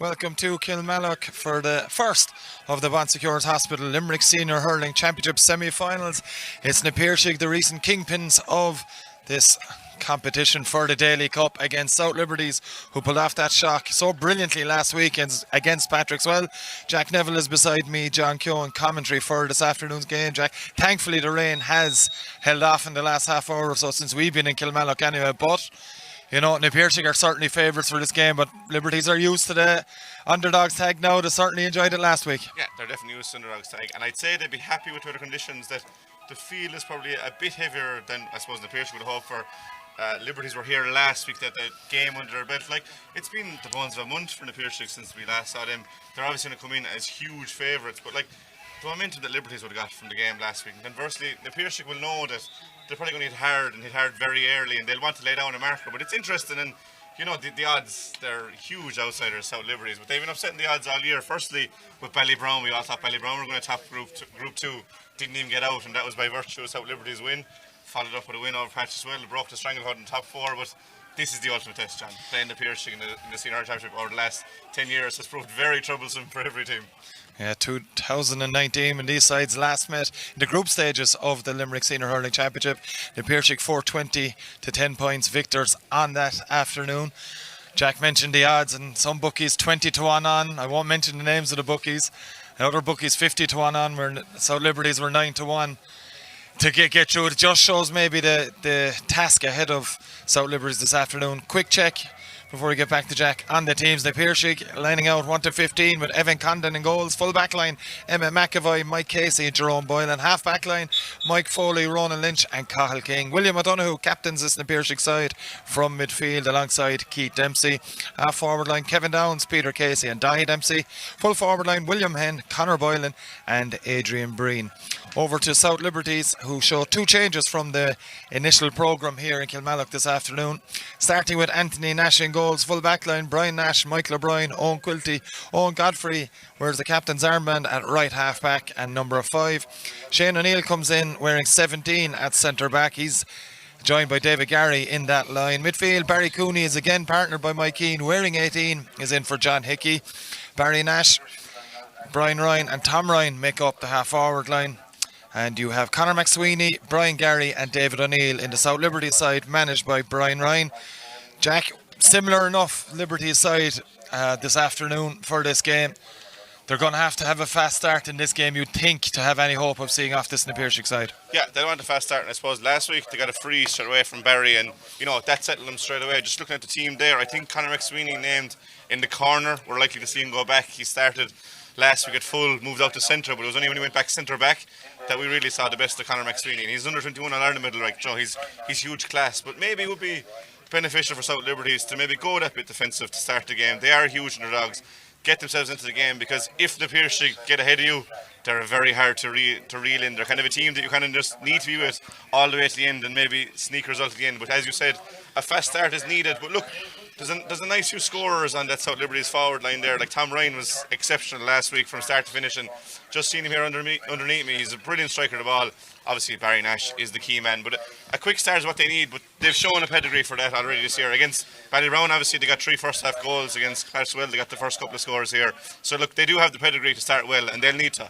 Welcome to Kilmallock for the first of the Bon Secours Hospital Limerick Senior Hurling Championship semi-finals. It's Piarsaigh, the recent kingpins of this competition for the Daily Cup, against South Liberties, who pulled off that shock so brilliantly last week against Piarsaigh. Jack Neville is beside me, John Keoghan commentary for this afternoon's game. Jack, thankfully the rain has held off in the last half hour or so since we've been in Kilmallock anyway, but you know, Piarsaigh are certainly favourites for this game, but Liberties are used to the underdogs tag now. They certainly enjoyed it last week. Yeah, they're definitely used to underdogs tag, and I'd say they'd be happy with weather conditions. That the field is probably a bit heavier than I suppose Piarsaigh would hope for. Liberties were here last week, that the game under their belt. Like, it's been the bones of a month for Piarsaigh since we last saw them. They're obviously going to come in as huge favourites, but like the momentum that Liberties would have got from the game last week. And conversely, Piarsaigh will know that they're probably going to hit hard very early, and they'll want to lay down a marker. But it's interesting, and you know, the odds, they're huge outsiders, South Liberties, but they've been upsetting the odds all year. Firstly, with Ballybrown, we all thought Ballybrown were going to top Group 2, didn't even get out, and that was by virtue of South Liberties' win. Followed up with a win over Piarsaigh, broke the stranglehold in top 4, but this is the ultimate test, John. Playing the Piarsaigh in the Senior Championship over the last 10 years has proved very troublesome for every team. Yeah, 2019 when these sides last met in the group stages of the Limerick Senior Hurling Championship. The Piarsaigh 420 to 10 points victors on that afternoon. Jack mentioned the odds, and some bookies 20 to 1 on. I won't mention the names of the bookies. Other bookies 50 to 1 on, where South Liberties were 9 to 1. To get through, it just shows maybe the task ahead of South Liberties this afternoon. Quick check before we get back to Jack on the teams. The Piarsaigh lining out 1 to 15 with Evan Condon in goals. Full back line, Emma McAvoy, Mike Casey and Jerome Boylan. Half back line, Mike Foley, Ronan Lynch and Cathal King. William O'Donoghue captains this Piarsaigh side from midfield alongside Keith Dempsey. Half forward line, Kevin Downs, Peter Casey and Dahi Dempsey. Full forward line, William Henn, Conor Boylan and Adrian Breen. Over to South Liberties, who show two changes from the initial programme here in Kilmallock this afternoon. Starting with Anthony Nash in goals, full back line, Brian Nash, Michael O'Brien, Owen Quilty, Owen Godfrey wears the captain's armband at right half back and number 5. Shane O'Neill comes in wearing 17 at centre back. He's joined by David Gary in that line. Midfield, Barry Cooney is again partnered by Mike Keane, wearing 18, is in for John Hickey. Barry Nash, Brian Ryan and Tom Ryan make up the half forward line. And you have Conor McSweeney, Brian Gary and David O'Neill in the South Liberties side, managed by Brian Ryan. Jack, similar enough Liberties side this afternoon for this game. They're going to have a fast start in this game, you'd think, to have any hope of seeing off this Piarsaigh side. Yeah, they want a fast start, and I suppose last week they got a free straight away from Barry, and you know, that settled them straight away. Just looking at the team there, I think Conor McSweeney named in the corner. We're likely to see him go back. He started last week at full, moved out to centre, but it was only when he went back centre back that we really saw the best of Conor McSweeney. And he's under 21 on Ireland middle, right? You know, he's huge class, but maybe it would be beneficial for South Liberties to maybe go that bit defensive to start the game. They are huge underdogs. Get themselves into the game, because if the Piarsaigh get ahead of you, they're very hard to reel in. They're kind of a team that you kind of just need to be with all the way to the end and maybe sneak a result at the end. But as you said, a fast start is needed. But look, there's a nice few scorers on that South Liberties forward line there. Like Tom Ryan was exceptional last week from start to finish, and just seeing him here underneath me, he's a brilliant striker of the ball. Obviously Barry Nash is the key man, but a quick start is what they need. But they've shown a pedigree for that already this year. Against Ballybrown, obviously they got 3 first half goals. Against Piarsaigh, they got the first couple of scores here. So look, they do have the pedigree to start well, and they'll need to.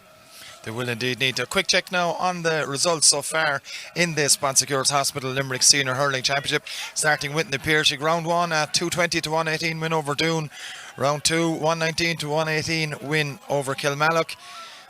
They will indeed need to. A quick check now on the results so far in this Bon Secours Hospital Limerick Senior Hurling Championship. Starting with the Piarsaigh, round 1 at 220 to 118 win over Doon. Round 2, 119 to 118 win over Kilmallock.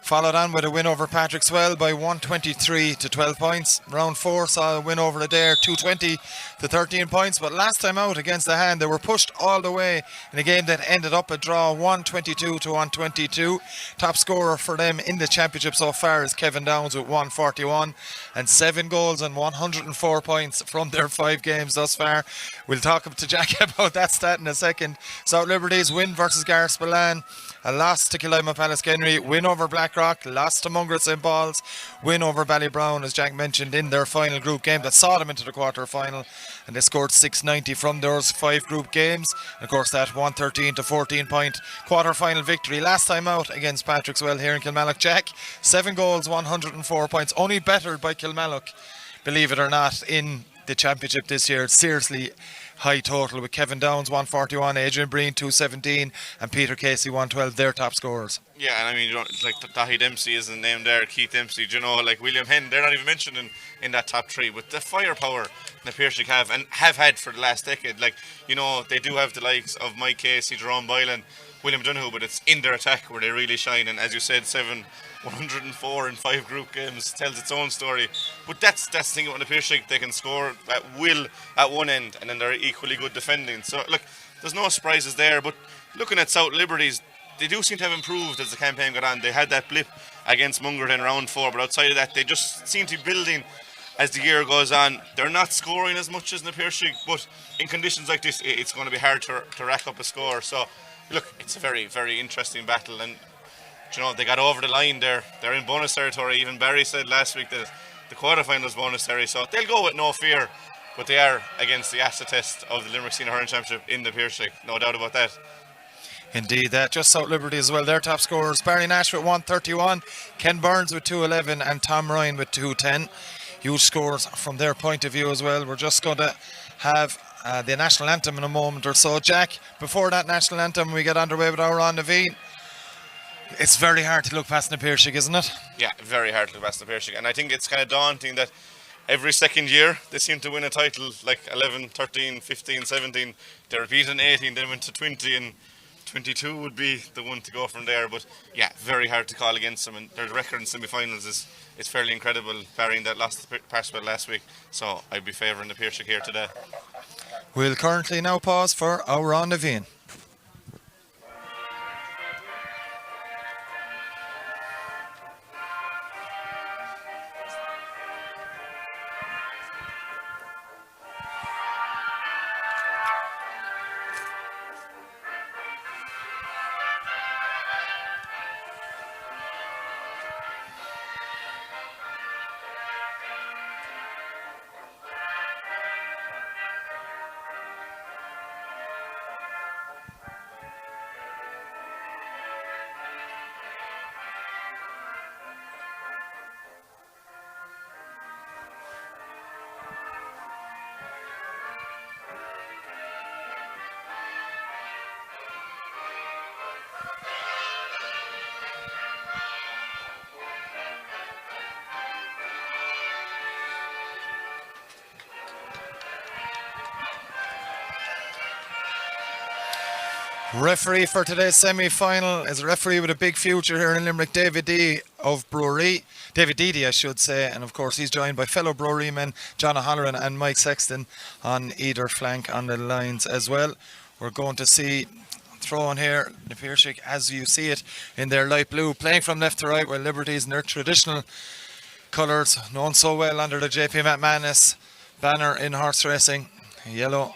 Followed on with a win over Piarsaigh by 123 to 12 points. Round 4 saw a win over Adair, 220 to 13 points. But last time out against the Hand, they were pushed all the way in a game that ended up a draw, 122 to 122. Top scorer for them in the championship so far is Kevin Downs with 141 and 7 goals and 104 points from their 5 games thus far. We'll talk to Jack about that stat in a second. South Liberties win versus Garspillane. A loss to Killima Palace-Kenry, win over Blackrock, loss to Mungrove St. Paul's, win over Ballybrown, as Jack mentioned, in their final group game that saw them into the quarter-final, and they scored 690 from those 5 group games. And of course, that 113 to 14 point quarter-final victory last time out against Piarsaigh here in Kilmallock. Jack, 7 goals, 104 points, only bettered by Kilmallock, believe it or not, in the championship this year. Seriously high total with Kevin Downs 141, Adrian Breen 217, and Peter Casey 112. Their top scorers. Yeah, and I mean, you don't, like Dahi Dempsey isn't named there, Keith Dempsey, you know, like William Henn, they're not even mentioned in that top three. But the firepower the Piarsaigh have and have had for the last decade, like, you know, they do have the likes of Mike Casey, Jerome Boylan, William Donoghue, but it's in their attack where they really shine. And as you said, 104 in 5 group games tells its own story. But that's the thing about the Piarsaigh, they can score at will at one end, and then they're equally good defending. So look, there's no surprises there. But looking at South Liberties, they do seem to have improved as the campaign got on. They had that blip against Mungerton in round 4, but outside of that, they just seem to be building as the year goes on. They're not scoring as much as the Piarsaigh, but in conditions like this, it's going to be hard to rack up a score. So, look, it's a very, very interesting battle, and you know, they got over the line there. They're in bonus territory. Even Barry said last week that the quarterfinals bonus territory, so they'll go with no fear. But they are against the acid test of the Limerick Senior Hurling Championship in the Piarsaigh, no doubt about that. Indeed, that just South Liberty as well. Their top scorers: Barry Nash with 131, Ken Burns with 211, and Tom Ryan with 210. Huge scores from their point of view as well. We're just going to have the national anthem in a moment or so. Jack, before that national anthem, we get underway with our on Naveen. It's very hard to look past the Piarsaigh, isn't it? Yeah, very hard to look past the Piarsaigh, and I think it's kind of daunting that every second year they seem to win a title, like 11, 13, 15, 17. They repeat in 18, then went to 20, and 22 would be the one to go from there. But yeah, very hard to call against them, and their record in semi-finals is fairly incredible, barring that loss to Piarsaigh last week. So I'd be favouring the Piarsaigh here today. We'll currently now pause for our on Naveen. Referee for today's semi-final is a referee with a big future here in Limerick, David D of Brewery. David Deedy, I should say, and of course he's joined by fellow Brewery men John O'Halloran and Mike Sexton on either flank on the lines as well. We're going to see throw-in here, the Piarsaigh, as you see it in their light blue, playing from left to right, where Liberties in their traditional colours, known so well under the JP McManus banner in horse racing, yellow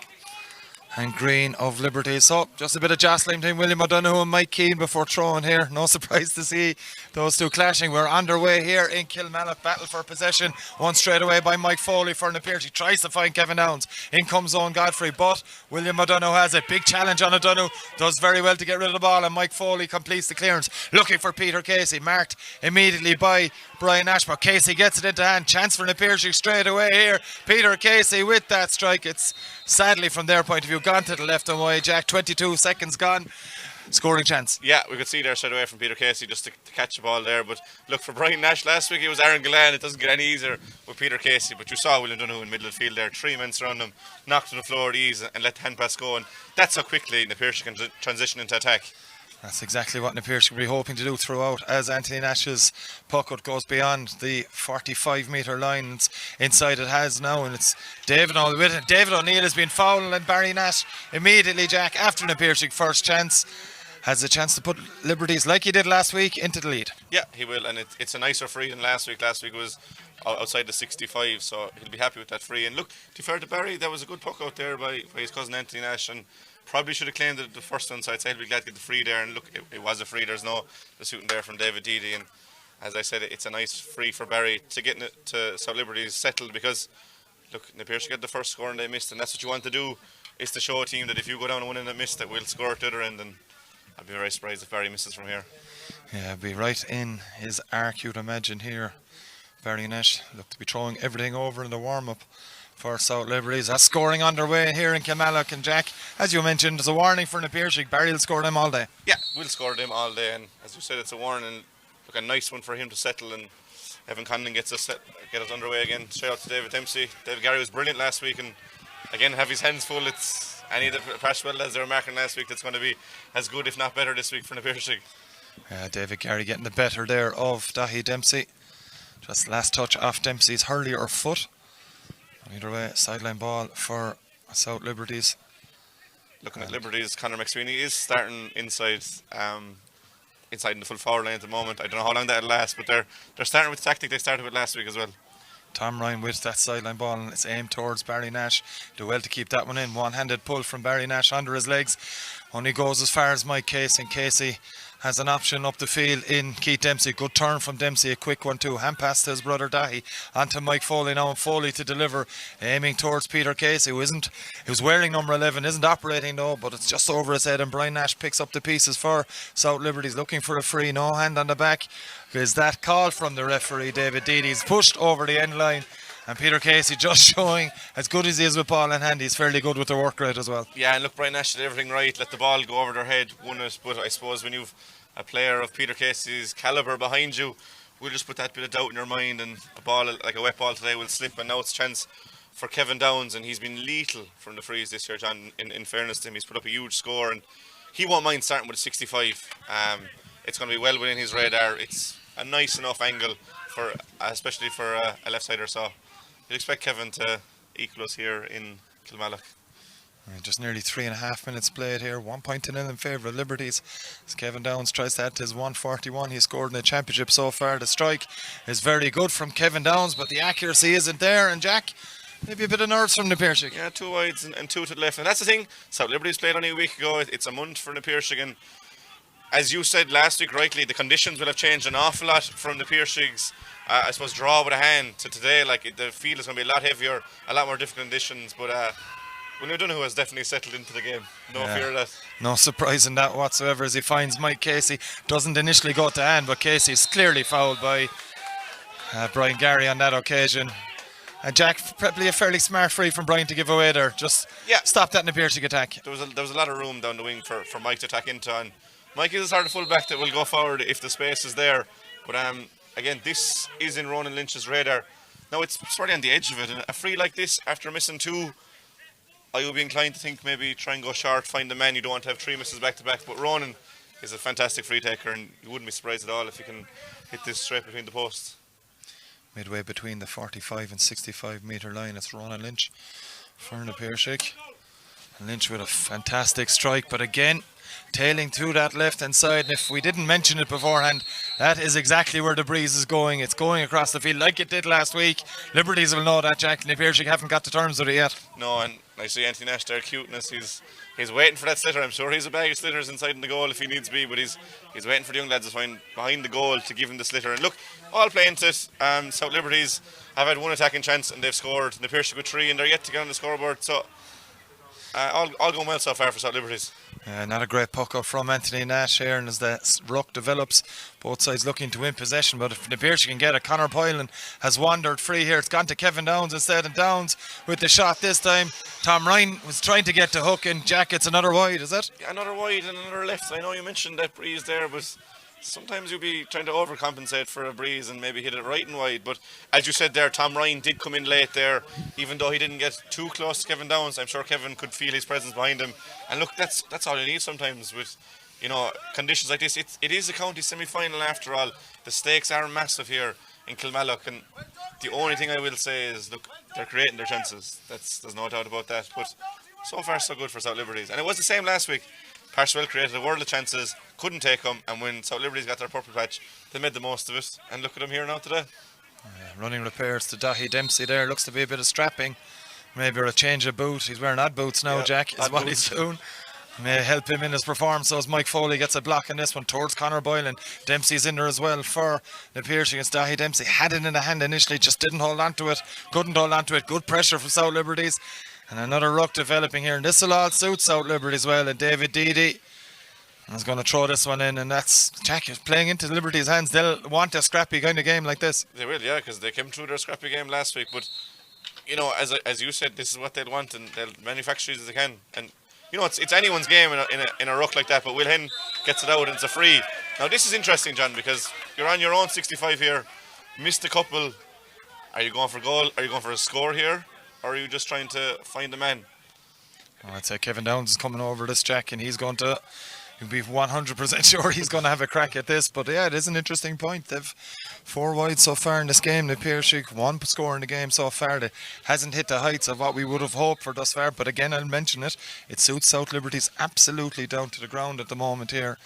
and green of Liberties. So just a bit of jostling between William O'Donoghue and Mike Keane before throwing here. No surprise to see those two clashing. We're underway here in Kilmallock. Battle for possession. One straight away by Mike Foley for an appearance. He tries to find Kevin Downs. In comes Owen Godfrey, but William O'Donoghue has it. Big challenge on O'Donoghue. Does very well to get rid of the ball, and Mike Foley completes the clearance. Looking for Peter Casey. Marked immediately by Brian Ashbrook. Casey gets it into hand. Chance for an appearance straight away here. Peter Casey with that strike. It's sadly from their point of view gone to the left and wide. Jack, 22 seconds gone. Scoring chance. Yeah, we could see there straight away from Peter Casey just to catch the ball there. But look, for Brian Nash last week, it was Aaron Gillan. It doesn't get any easier with Peter Casey. But you saw William Donoghue in middle of the field there. 3 men surround him, knocked on the floor at ease and let the hand pass go. And that's how quickly the Piarsaigh can transition into attack. That's exactly what Piarsaigh will be hoping to do throughout, as Anthony Nash's puck goes beyond the 45-metre line. It's inside it has now, and it's David O'Neill with it. David O'Neill has been fouled, and Barry Nash immediately, Jack, after Piarsaigh first chance, has a chance to put Liberties, like he did last week, into the lead. Yeah, he will, and it's a nicer free than last week. Last week was outside the 65, so he'll be happy with that free. And look, to be fair to Barry, that was a good puck out there by his cousin Anthony Nash, and probably should have claimed the first one, so I'd say he'll be glad to get the free there. And look, it was a free. There's no disputing there from David Deedy, and as I said, it's a nice free for Barry to get it to South Liberties settled, because look, Piarsaigh got the first score and they missed, and that's what you want to do, is to show a team that if you go down and win and they miss, that we'll score at the other end. And I'd be very surprised if Barry misses from here. Yeah, be right in his arc, you'd imagine here. Nash look to be throwing everything over in the warm-up for South Liberties. That's scoring underway here in Kilmallock. And Jack, as you mentioned, there's a warning for the Piarsaigh. Barry will score them all day. Yeah, we'll score them all day. And as you said, it's a warning. Look, a nice one for him to settle. And Evan Condon get us underway again. Shout out to David Dempsey. David Gary was brilliant last week. And again, have his hands full. It's any of the Pashwell as they were marking last week that's going to be as good, if not better, this week for the Piarsaigh. David Gary getting the better there of Dahi Dempsey. Just last touch off Dempsey's hurley or foot. Either way, sideline ball for South Liberties. Looking at Liberties, Conor McSweeney is starting inside in the full forward line at the moment. I don't know how long that'll last, but they're starting with the tactic they started with last week as well. Tom Ryan with that sideline ball, and it's aimed towards Barry Nash. Do well to keep that one in. One-handed pull from Barry Nash under his legs. Only goes as far as Mike Casey, and Casey has an option up the field in Keith Dempsey. Good turn from Dempsey, a quick one too. Hand pass to his brother Dahi. Onto Mike Foley now, and Foley to deliver, aiming towards Peter Casey, who's wearing number 11, isn't operating though, but it's just over his head, and Brian Nash picks up the pieces for South Liberties, looking for a free. No hand on the back. Is that call from the referee, David Deedy? He's pushed over the end line. And Peter Casey just showing, as good as he is with ball in hand, he's fairly good with the work rate as well. Yeah, and look, Brian Nash did everything right. Let the ball go over their head, won it. But I suppose when you've a player of Peter Casey's calibre behind you, we'll just put that bit of doubt in your mind, and a ball like a wet ball today will slip. And now it's a chance for Kevin Downs, and he's been lethal from the frees this year, John. In fairness to him, he's put up a huge score, and he won't mind starting with a 65. It's going to be well within his radar. It's a nice enough angle for, especially for a left-sider, so you'd expect Kevin to equal us here in Kilmallock. Just nearly 3.5 minutes played here. 1 point to nil in favour of Liberties. As Kevin Downs tries to add to his 141 he scored in the championship so far. The strike is very good from Kevin Downs, but the accuracy isn't there. And Jack, maybe a bit of nerves from the Piarsaigh. Yeah, 2 wides and 2 to the left. And that's the thing. South Liberties played only a week ago. It's a month for the Piarsaigh. And as you said last week rightly, the conditions will have changed an awful lot from the Piarsaig's I suppose draw with a hand to today. Like the field is going to be a lot heavier, a lot more difficult conditions. But William O'Donoghue has definitely settled into the game. No fear of that. No surprise in that whatsoever, as he finds Mike Casey. Doesn't initially go to hand, but Casey is clearly fouled by Brian Gary on that occasion. And Jack, probably a fairly smart free from Brian to give away there. Just stop that in the Piarsaigh attack. There was a lot of room down the wing for Mike to attack into. And Mike is a sort of fullback that will go forward if the space is there. But again, this is in Ronan Lynch's radar. Now it's sort of on the edge of it. And a free like this, after missing 2, I would be inclined to think maybe try and go short, find a man. You don't want to have 3 misses back to back. But Ronan is a fantastic free taker, and you wouldn't be surprised at all if he can hit this straight between the posts. Midway between the 45 and 65 metre line, it's Ronan Lynch for the Piarsaigh. Lynch with a fantastic strike, but again, tailing through that left hand side. And if we didn't mention it beforehand, that is exactly where the breeze is going. It's going across the field like it did last week. Liberties will know that, Jack, and the Piarsaigh haven't got to terms with it yet. No, and I see Anthony Nash there, cuteness. He's waiting for that slitter. I'm sure he's a bag of slitters inside in the goal if he needs to be, but he's waiting for the young lads to find behind the goal to give him the slitter. And look, all playing to it. South Liberties have had 1 attacking chance and they've scored. And the Piarsaigh with 3, and they're yet to get on the scoreboard. So all going well so far for South Liberties. Not a great puck up from Anthony Nash here, and as the ruck develops, both sides looking to win possession. But if the Piarsaigh can get it, Conor Boylan has wandered free here. It's gone to Kevin Downs instead, and Downs with the shot this time. Tom Ryan was trying to get to hook, and Jack, it's another wide, is it? Yeah, another wide and another left. I know you mentioned that breeze there, but sometimes you'll be trying to overcompensate for a breeze and maybe hit it right and wide. But as you said there, Tom Ryan did come in late there, even though he didn't get too close to Kevin Downs. I'm sure Kevin could feel his presence behind him. And look, that's all you need sometimes with conditions like this. It is a county semi-final after all. The stakes are massive here in Kilmallock, and the only thing I will say is, look, they're creating their chances. There's no doubt about that. But so far so good for South Liberties, and it was the same last week. Piarsaigh created a world of chances, couldn't take them, and when South Liberties got their purple patch, they made the most of it. And look at them here now today. Running repairs to Dahi Dempsey there. Looks to be a bit of strapping. Maybe a change of boot. He's wearing odd boots now, Jack, is what he's doing. May help him in his performance. So as Mike Foley gets a block in this one towards Conor Boylan. Dempsey's in there as well for the Piarsaigh against Dahi Dempsey. Had it in the hand initially, just didn't hold on to it. Couldn't hold on to it. Good pressure from South Liberties. And another ruck developing here. And this will all suit South Liberties well. And David Deedy I was going to throw this one in, and that's Jack is playing into Liberty's hands. They'll want a scrappy kind of game like this. They will, yeah, because they came through their scrappy game last week. But as you said, this is what they'll want, and they'll manufacture it as they can. And it's anyone's game in a ruck like that. But Will Hen gets it out, and it's a free. Now this is interesting, John, because you're on your own 65 here. Missed a couple. Are you going for goal? Are you going for a score here, or are you just trying to find a man? I'd say Kevin Downs is coming over this, Jack, and he's going to. You'll be 100% sure he's going to have a crack at this. But yeah, it is an interesting point. They've 4 wide so far in this game. The Piarsaigh 1 score in the game so far. It hasn't hit the heights of what we would have hoped for thus far. But again, I'll mention it. It suits South Liberties absolutely down to the ground at the moment here.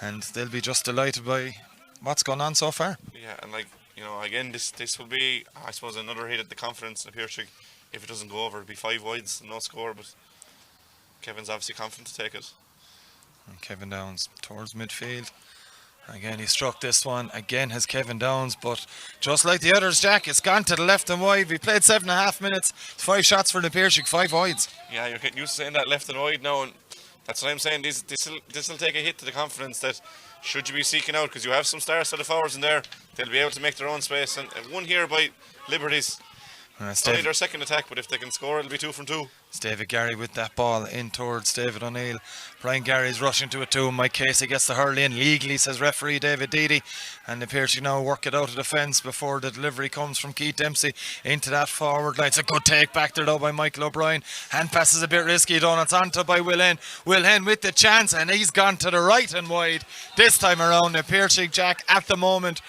And they'll be just delighted by what's gone on so far. Yeah, and again, this will be, I suppose, another hit at the confidence of Piarsaigh. If it doesn't go over, it'll be 5 wides and no score. But Kevin's obviously confident to take it. And Kevin Downs towards midfield. Again, he struck this one. Again, has Kevin Downs, but just like the others, Jack, it's gone to the left and wide. We played 7.5 minutes. 5 shots for the Piarsaigh, 5 wides. Yeah, you're getting used to saying that left and wide now, and that's what I'm saying. This will take a hit to the confidence that should you be seeking out, because you have some star set of forwards in there. They'll be able to make their own space, and one here by Liberties. It's only their second attack, but if they can score, it'll be 2 from 2. It's David Gary with that ball in towards David O'Neill. Brian Gary's rushing to it too. Mike Casey gets the hurl in legally, says referee David Deedy. And the Piarsaigh now work it out of defence before the delivery comes from Keith Dempsey into that forward line. It's a good take back there though by Michael O'Brien. Hand pass is a bit risky though, and it's onto by Will Hen. Will Hen with the chance, and he's gone to the right and wide. This time around, the Piarsaigh, Jack, at the moment,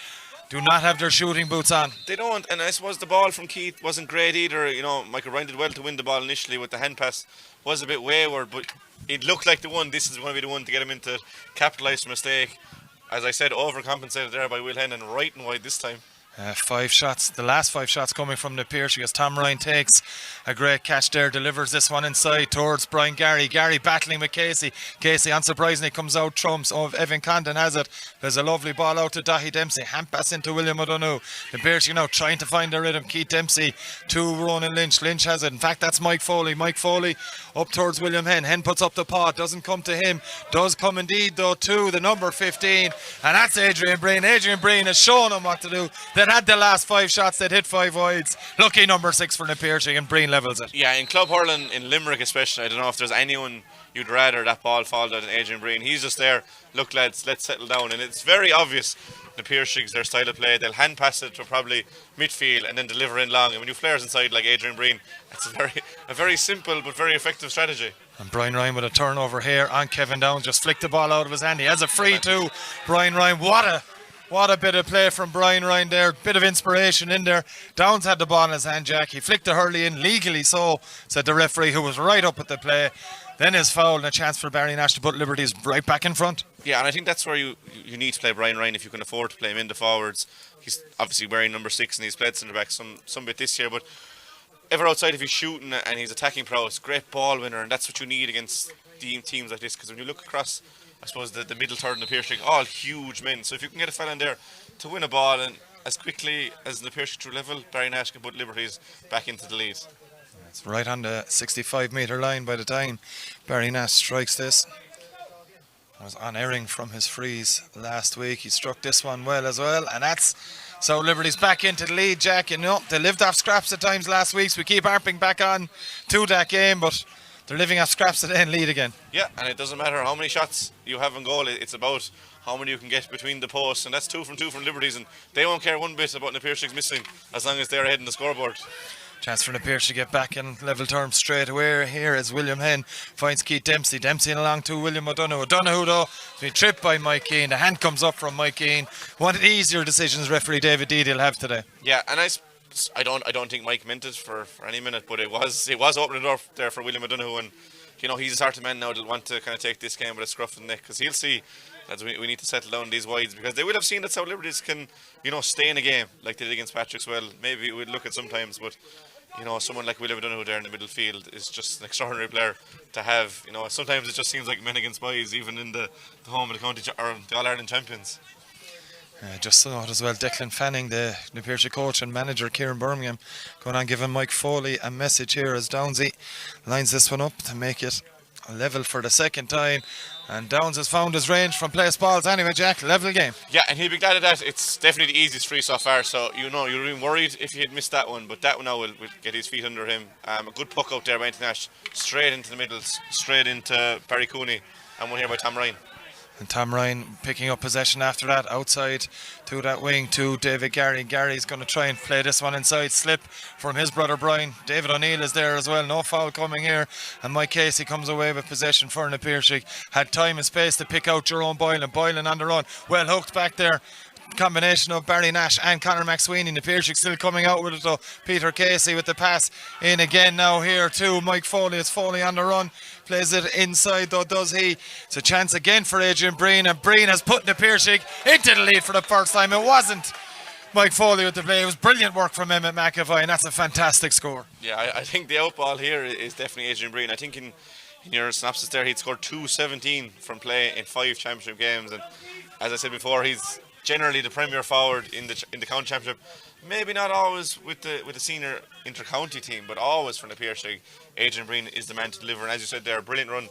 do not have their shooting boots on. They don't, and I suppose the ball from Keith wasn't great either. Michael O'Brien did well to win the ball initially with the hand pass. Was a bit wayward, but it looked like the one. This is going to be the one to get him into capitalise the mistake. As I said, overcompensated there by Will Hen, and right and wide this time. 5 shots, the last 5 shots coming from the Piarsaigh as Tom Ryan takes a great catch there, delivers this one inside towards Brian Gary. Gary battling with Casey. Casey, unsurprisingly, comes out trumps. Evan Condon has it. There's a lovely ball out to Dahi Dempsey. Hand pass into William O'Donoghue. The Piarsaigh now trying to find their rhythm. Keith Dempsey to Ronan Lynch. Lynch has it. In fact, that's Mike Foley. Mike Foley up towards William Hen. Hen puts up the paw. Doesn't come to him. Does come indeed, though, to the number 15. And that's Adrian Breen. Adrian Breen has shown him what to do. That had the last 5 shots that hit 5 wides. Lucky number 6 for the Piarsaigh, and Breen levels it. Yeah, in club hurling in Limerick especially, I don't know if there's anyone you'd rather that ball fall than Adrian Breen. He's just there. Look, lads, let's settle down. And it's very obvious the Piarsaigh, their style of play. They'll hand pass it to probably midfield and then deliver in long. And when you flares inside like Adrian Breen, it's a very simple but very effective strategy. And Brian Ryan with a turnover here on Kevin Downs. Just flicked the ball out of his hand. He has a free too. Brian Ryan, what a bit of play from Brian Ryan there. Bit of inspiration in there. Downs had the ball in his hand, Jack. He flicked the hurley in legally so, said the referee, who was right up at the play. Then his foul and a chance for Barry Nash to put Liberties right back in front. Yeah, and I think that's where you need to play Brian Ryan if you can afford to play him in the forwards. He's obviously wearing number 6 and he's played centre back some bit this year, but ever outside if he's shooting and he's attacking prowess, great ball winner, and that's what you need against teams like this, because when you look across, I suppose the middle third and the Piarsaigh, all huge men. So if you can get a fella in there to win a ball, and as quickly as the Piarsaigh through level, Barry Nash can put Liberties back into the lead. It's right on the 65-metre line by the time Barry Nash strikes this. Was on airing from his freeze last week. He struck this one well as well, and that's so Liberty's back into the lead, Jack. They lived off scraps at times last week, so we keep harping back on to that game, but they're living off scraps today and lead again. Yeah, and it doesn't matter how many shots you have in goal, it's about how many you can get between the posts, and that's 2 from 2 from Liberties, and they won't care one bit about the Piarsaigh missing as long as they're ahead in the scoreboard. Chance for the Piarsaigh to get back in level terms straight away here as William Hen finds Keith Dempsey. Dempsey along to William O'Donoghue. O'Donoghue though has been tripped by Mike Keane. The hand comes up from Mike Keane. One of the easier decisions referee David Deedy will have today. Yeah, and I don't think Mike meant it for any minute, but it was opening up there for William O'Donoghue, and he's a sort of man now that'll want to kind of take this game with a scruff of the neck, because he'll see that we need to settle down these wides, because they would have seen that South Liberties can stay in a game like they did against Patrickswell. Maybe we'd look at sometimes, but someone like William O'Donoghue there in the middle field is just an extraordinary player to have. Sometimes it just seems like men against boys, even in the home of the county or the All-Ireland champions. Just note as well, Declan Fanning, the Piarsaigh coach, and manager Kieran Birmingham, going on giving Mike Foley a message here as Downsy lines this one up to make it level for the second time. And Downs has found his range from place balls. Anyway, Jack, level game. Yeah, and he'll be glad of that. It's definitely the easiest free so far. So you're even worried if he had missed that one, but that one now will get his feet under him. A good puck out there by Nash, straight into the middle, straight into Barry Cooney, and one here by Tom Ryan. And Tom Ryan picking up possession after that, outside to that wing to David Gary. Gary's going to try and play this one inside, slip from his brother Brian. David O'Neill is there as well, no foul coming here. And Mike Casey comes away with possession for the Piarsaigh. Had time and space to pick out Jerome Boylan. Boylan on the run, well hooked back there. Combination of Barry Nash and Conor McSweeney. The Piarsaigh still coming out with it though. Peter Casey with the pass in again now here too. Mike Foley, it's Foley on the run. Plays it inside though, does he? It's a chance again for Adrian Breen, and Breen has put the Piarsaigh into the lead for the first time. It wasn't Mike Foley with the play. It was brilliant work from Emmett McAvoy, and that's a fantastic score. Yeah, I think the outball here is definitely Adrian Breen. I think in your synopsis there, he'd scored 217 from play in 5 championship games, and as I said before, he's generally the premier forward in the county championship. Maybe not always with the senior inter-county team, but always from the Piarsaigh. Adrian Breen is the man to deliver, and as you said there, a brilliant run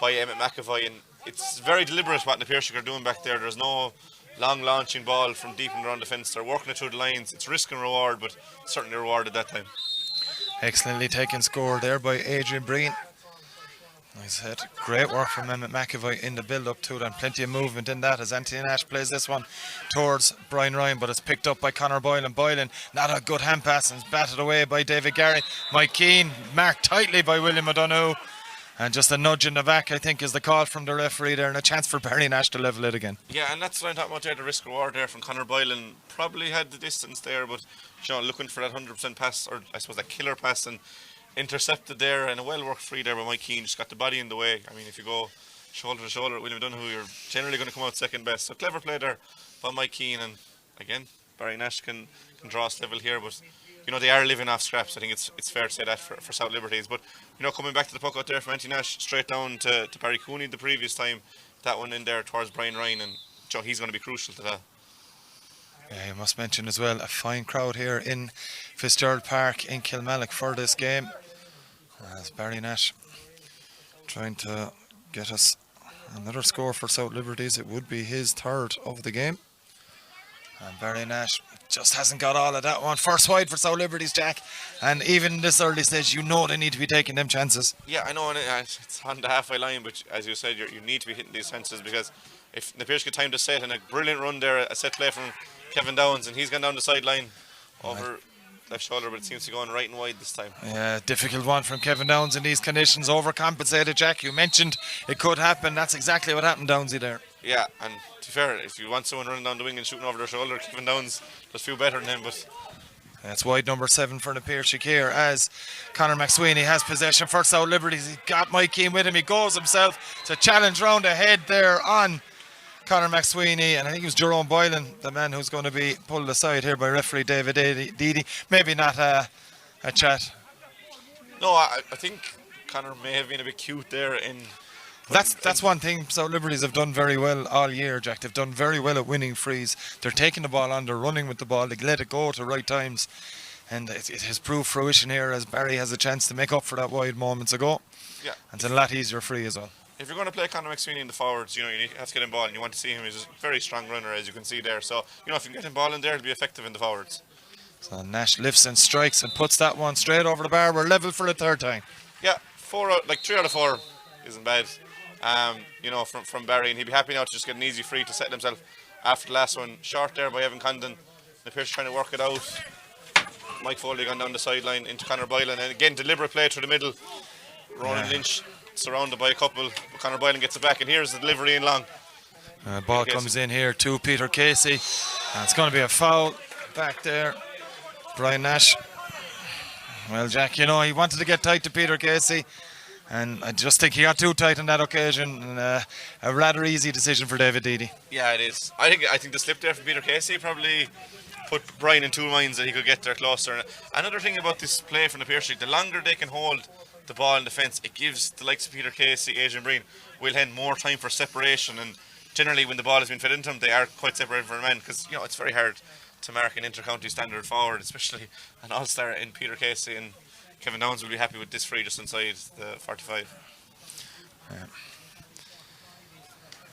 by Emmett McAvoy, and it's very deliberate what the Piarsaigh are doing back there. There's no long launching ball from deep in the round defence. They're working it through the lines. It's risk and reward, but certainly rewarded that time. Excellently taken score there by Adrian Breen. Nice hit. Great work from Emmett McAvoy in the build-up to it, and plenty of movement in that as Anthony Nash plays this one towards Brian Ryan, but it's picked up by Conor Boylan. Boylan, not a good hand pass, and it's batted away by David Gary. Mike Keane marked tightly by William O'Donoghue, and just a nudge in the back, I think, is the call from the referee there, and a chance for Barry Nash to level it again. Yeah, and that's what I'm talking about there, the risk reward there from Conor Boylan. Probably had the distance there, but looking for that 100% pass, or I suppose that killer pass, and intercepted there, and a well-worked free there by Mike Keane. Just got the body in the way. I mean, if you go shoulder to shoulder with William O'Donoghue, you're generally going to come out second best. So clever play there by Mike Keane, and again, Barry Nash can draw us level here, but they are living off scraps. I think it's fair to say that for South Liberties. But coming back to the puck out there from Anthony Nash, straight down to Barry Cooney the previous time, that one in there towards Brian Ryan, and he's going to be crucial to that. Yeah, you must mention as well a fine crowd here in Fitzgerald Park in Kilmallock for this game. As Barry Nash trying to get us another score for South Liberties. It would be his third of the game. And Barry Nash just hasn't got all of that one. First wide for South Liberties, Jack. And even in this early stage, they need to be taking them chances. Yeah, I know, and it's on the halfway line, but as you said, you need to be hitting these chances, because if the Piarsaigh get time to set, and a brilliant run there, a set play from Kevin Downs, and he's gone down the sideline over left shoulder, but it seems to be going right and wide this time. Yeah, difficult one from Kevin Downs in these conditions. Overcompensated, Jack. You mentioned it could happen. That's exactly what happened, Downsy, there. Yeah, and to be fair, if you want someone running down the wing and shooting over their shoulder, Kevin Downs does feel better than him, but that's wide number 7 for the Piarsaigh here, as Conor McSweeney has possession for South Liberties. He's got Mike Keane with him. He goes himself. It's a challenge round ahead there on Conor McSweeney, and I think it was Jerome Boylan, the man who's going to be pulled aside here by referee David Deedy. Maybe not a chat. No, I think Conor may have been a bit cute there. That's one thing South Liberties have done very well all year, Jack. They've done very well at winning frees. They're taking the ball on, they're running with the ball, they let it go at the right times, and it has proved fruition here as Barry has a chance to make up for that wide moments ago. Yeah, and it's a lot easier free as well. If you're going to play Conor McSweeney in the forwards, you have to get him ball, and you want to see him. He's a very strong runner, as you can see there. So, if you can get him ball in there, he'll be effective in the forwards. So Nash lifts and strikes and puts that one straight over the bar. We're level for the third time. Yeah, 3 out of 4 isn't bad. From Barry, and he'd be happy now to just get an easy free to settle himself after the last one. Short there by Evan Condon. The Piarsaigh trying to work it out. Mike Foley gone down the sideline into Conor Boylan, and again deliberate play through the middle. Ronan Lynch surrounded by a couple. Conor Boylan gets it back, and here's the delivery in long. Ball comes in here to Peter Casey, and it's going to be a foul back there. Brian Nash. Well, Jack, he wanted to get tight to Peter Casey, and I just think he got too tight on that occasion, and a rather easy decision for David Deedy. Yeah, it is. I think the slip there from Peter Casey probably put Brian in 2 minds that he could get there closer. And another thing about this play from the Piarsaigh, the longer they can hold the ball in defence, it gives the likes of Peter Casey, Adrian Breen, Will Hen more time for separation, and generally when the ball has been fed into them, they are quite separated from men, because it's very hard to mark an inter-county standard forward, especially an all-star in Peter Casey, and Kevin Downs will be happy with this free just inside the 45.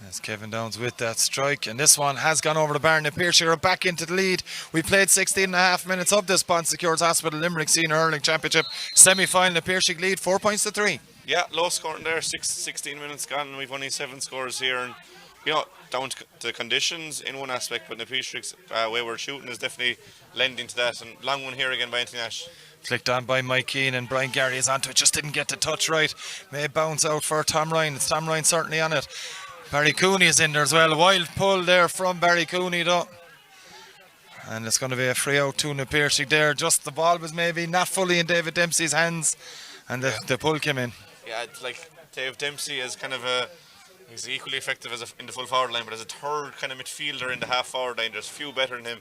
As Kevin Downs with that strike, and this one has gone over the bar. Now Piarsaigh are back into the lead. We played 16 and a half minutes of this Bon Secures Hospital Limerick Senior Hurling Championship semi-final. The Piarsaigh lead 4 points to 3. Yeah, low scoring there, 16 minutes gone, and we've only 7 scores here. And down to the conditions in one aspect, but the Piarsaig's wayward shooting is definitely lending to that. And long one here again by Anthony Nash. Flicked on by Mike Keane, and Brian Gary is onto it, just didn't get the touch right. May bounce out for Tom Ryan. It's Tom Ryan certainly on it. Barry Cooney is in there as well. A wild pull there from Barry Cooney though. And it's going to be a free out to Piarsaigh there. Just the ball was maybe not fully in David Dempsey's hands, and the pull came in. Yeah, it's like Dave Dempsey is kind of he's equally effective as in the full forward line, but as a third kind of midfielder in the half forward line, there's few better than him.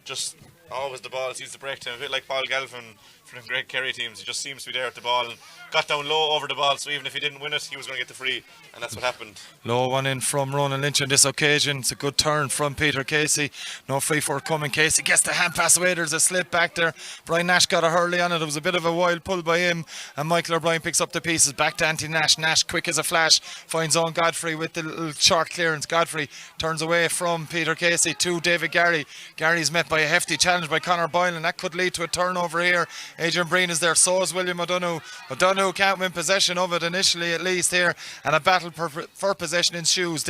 Just always the ball seems to break to him, a bit like Paul Galvin from the Greg Kerry teams. He just seems to be there at the ball and got down low over the ball, so even if he didn't win it, he was going to get the free, and that's what happened. Low one in from Ronan Lynch on this occasion. It's a good turn from Peter Casey. No free forthcoming. Casey gets the hand pass away. There's a slip back there. Brian Nash got a hurley on it. It was a bit of a wild pull by him, and Michael O'Brien picks up the pieces. Back to Anthony Nash. Nash quick as a flash finds Owen Godfrey with the little short clearance. Godfrey turns away from Peter Casey to David Gary. Gary's met by a hefty challenge by Conor Boylan. That could lead to a turnover here. Adrian Breen is there, so is William O'Donoghue. O'Donoghue can't win possession of it initially, at least here, and a battle for possession ensues.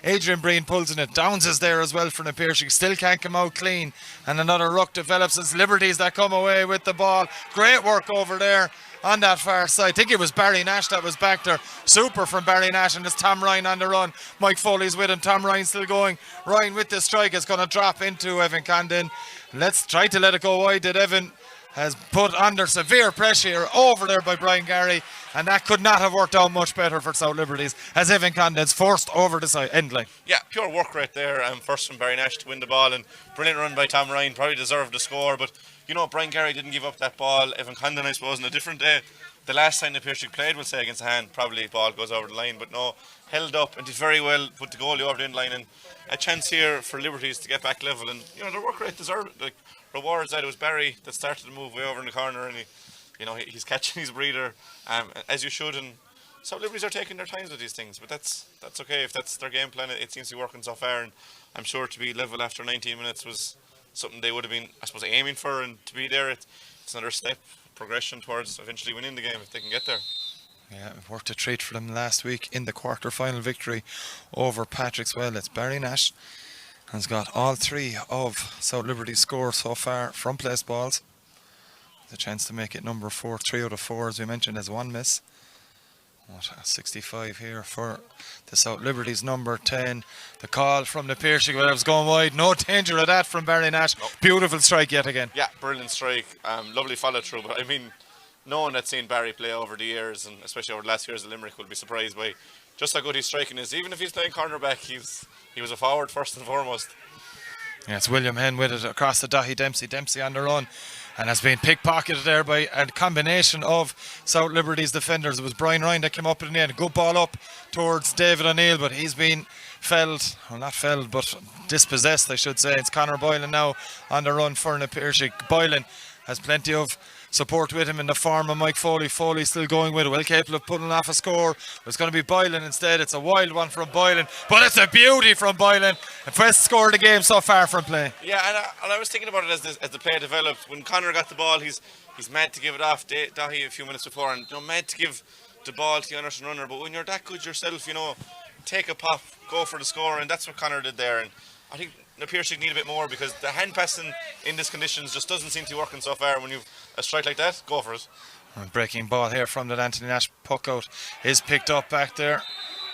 Adrian Breen pulls in it. Downs is there as well for the Piarsaigh. Still can't come out clean, and another ruck develops. It's Liberties that come away with the ball. Great work over there on that far side. I think it was Barry Nash that was back there. Super from Barry Nash, and it's Tom Ryan on the run. Mike Foley's with him. Tom Ryan still going. Ryan with the strike is going to drop into Evan Condon. Let's try to let it go wide. That Evan has put under severe pressure over there by Brian Gary, and that could not have worked out much better for South Liberties as Evan Condon's forced over the side end line. Yeah, pure work right there. First from Barry Nash to win the ball, and brilliant run by Tom Ryan. Probably deserved the score, but Brian Gary didn't give up that ball. Evan Condon, I suppose, on a different day. The last time the Piarsaigh played, we'll say, against a hand, probably the ball goes over the line, but no, held up and did very well, put the goalie over the end line, and a chance here for Liberties to get back level. And their work rate deserved it. Rewards that it was Barry that started to move way over in the corner, and he's catching his breather, as you should. And South Liberties are taking their times with these things, but that's okay if that's their game plan. It seems to be working so far, and I'm sure to be level after 19 minutes was something they would have been, I suppose, aiming for, and to be there, it's another step progression towards eventually winning the game if they can get there. Yeah, it worked a treat for them last week in the quarter-final victory over Patrick's Well. It's Barry Nash has got all 3 of South Liberty's scores so far from place balls. The chance to make it number 4, 3 out of 4, as we mentioned, has 1 miss. 65 here for the South Liberties number 10. The call from the Piarsaigh, well, it was going wide. No danger of that from Barry Nash. No. Beautiful strike yet again. Yeah, brilliant strike. Lovely follow through. But I mean, no one that's seen Barry play over the years, and especially over the last years of Limerick, will be surprised by just how good his striking is. Even if he's playing cornerback, he was a forward first and foremost. Yeah, it's William Henn with it across the Dahi Dempsey on the run, and has been pickpocketed there by a combination of South Liberty's defenders. It was Brian Ryan that came up in the end. Good ball up towards David O'Neill, but he's been not felled, but dispossessed, I should say. It's Conor Boylan now on the run for the Piarsaigh. Boylan has plenty of support with him in the form of Mike Foley. Foley still going with it, well capable of putting off a score. It's going to be Boylan instead. It's a wild one from Boylan, but it's a beauty from Boylan. The best score of the game so far from play. Yeah, and I was thinking about it as the play developed. When Conor got the ball, he's mad to give it off Dahi a few minutes before, and mad to give the ball to the Anderson runner. But when you're that good yourself, take a pop, go for the score, and that's what Conor did there. And I think the Piarsaigh need a bit more, because the hand passing in these conditions just doesn't seem to be working so far. When you've a strike like that, go for it. Breaking ball here from that Anthony Nash puck out is picked up back there,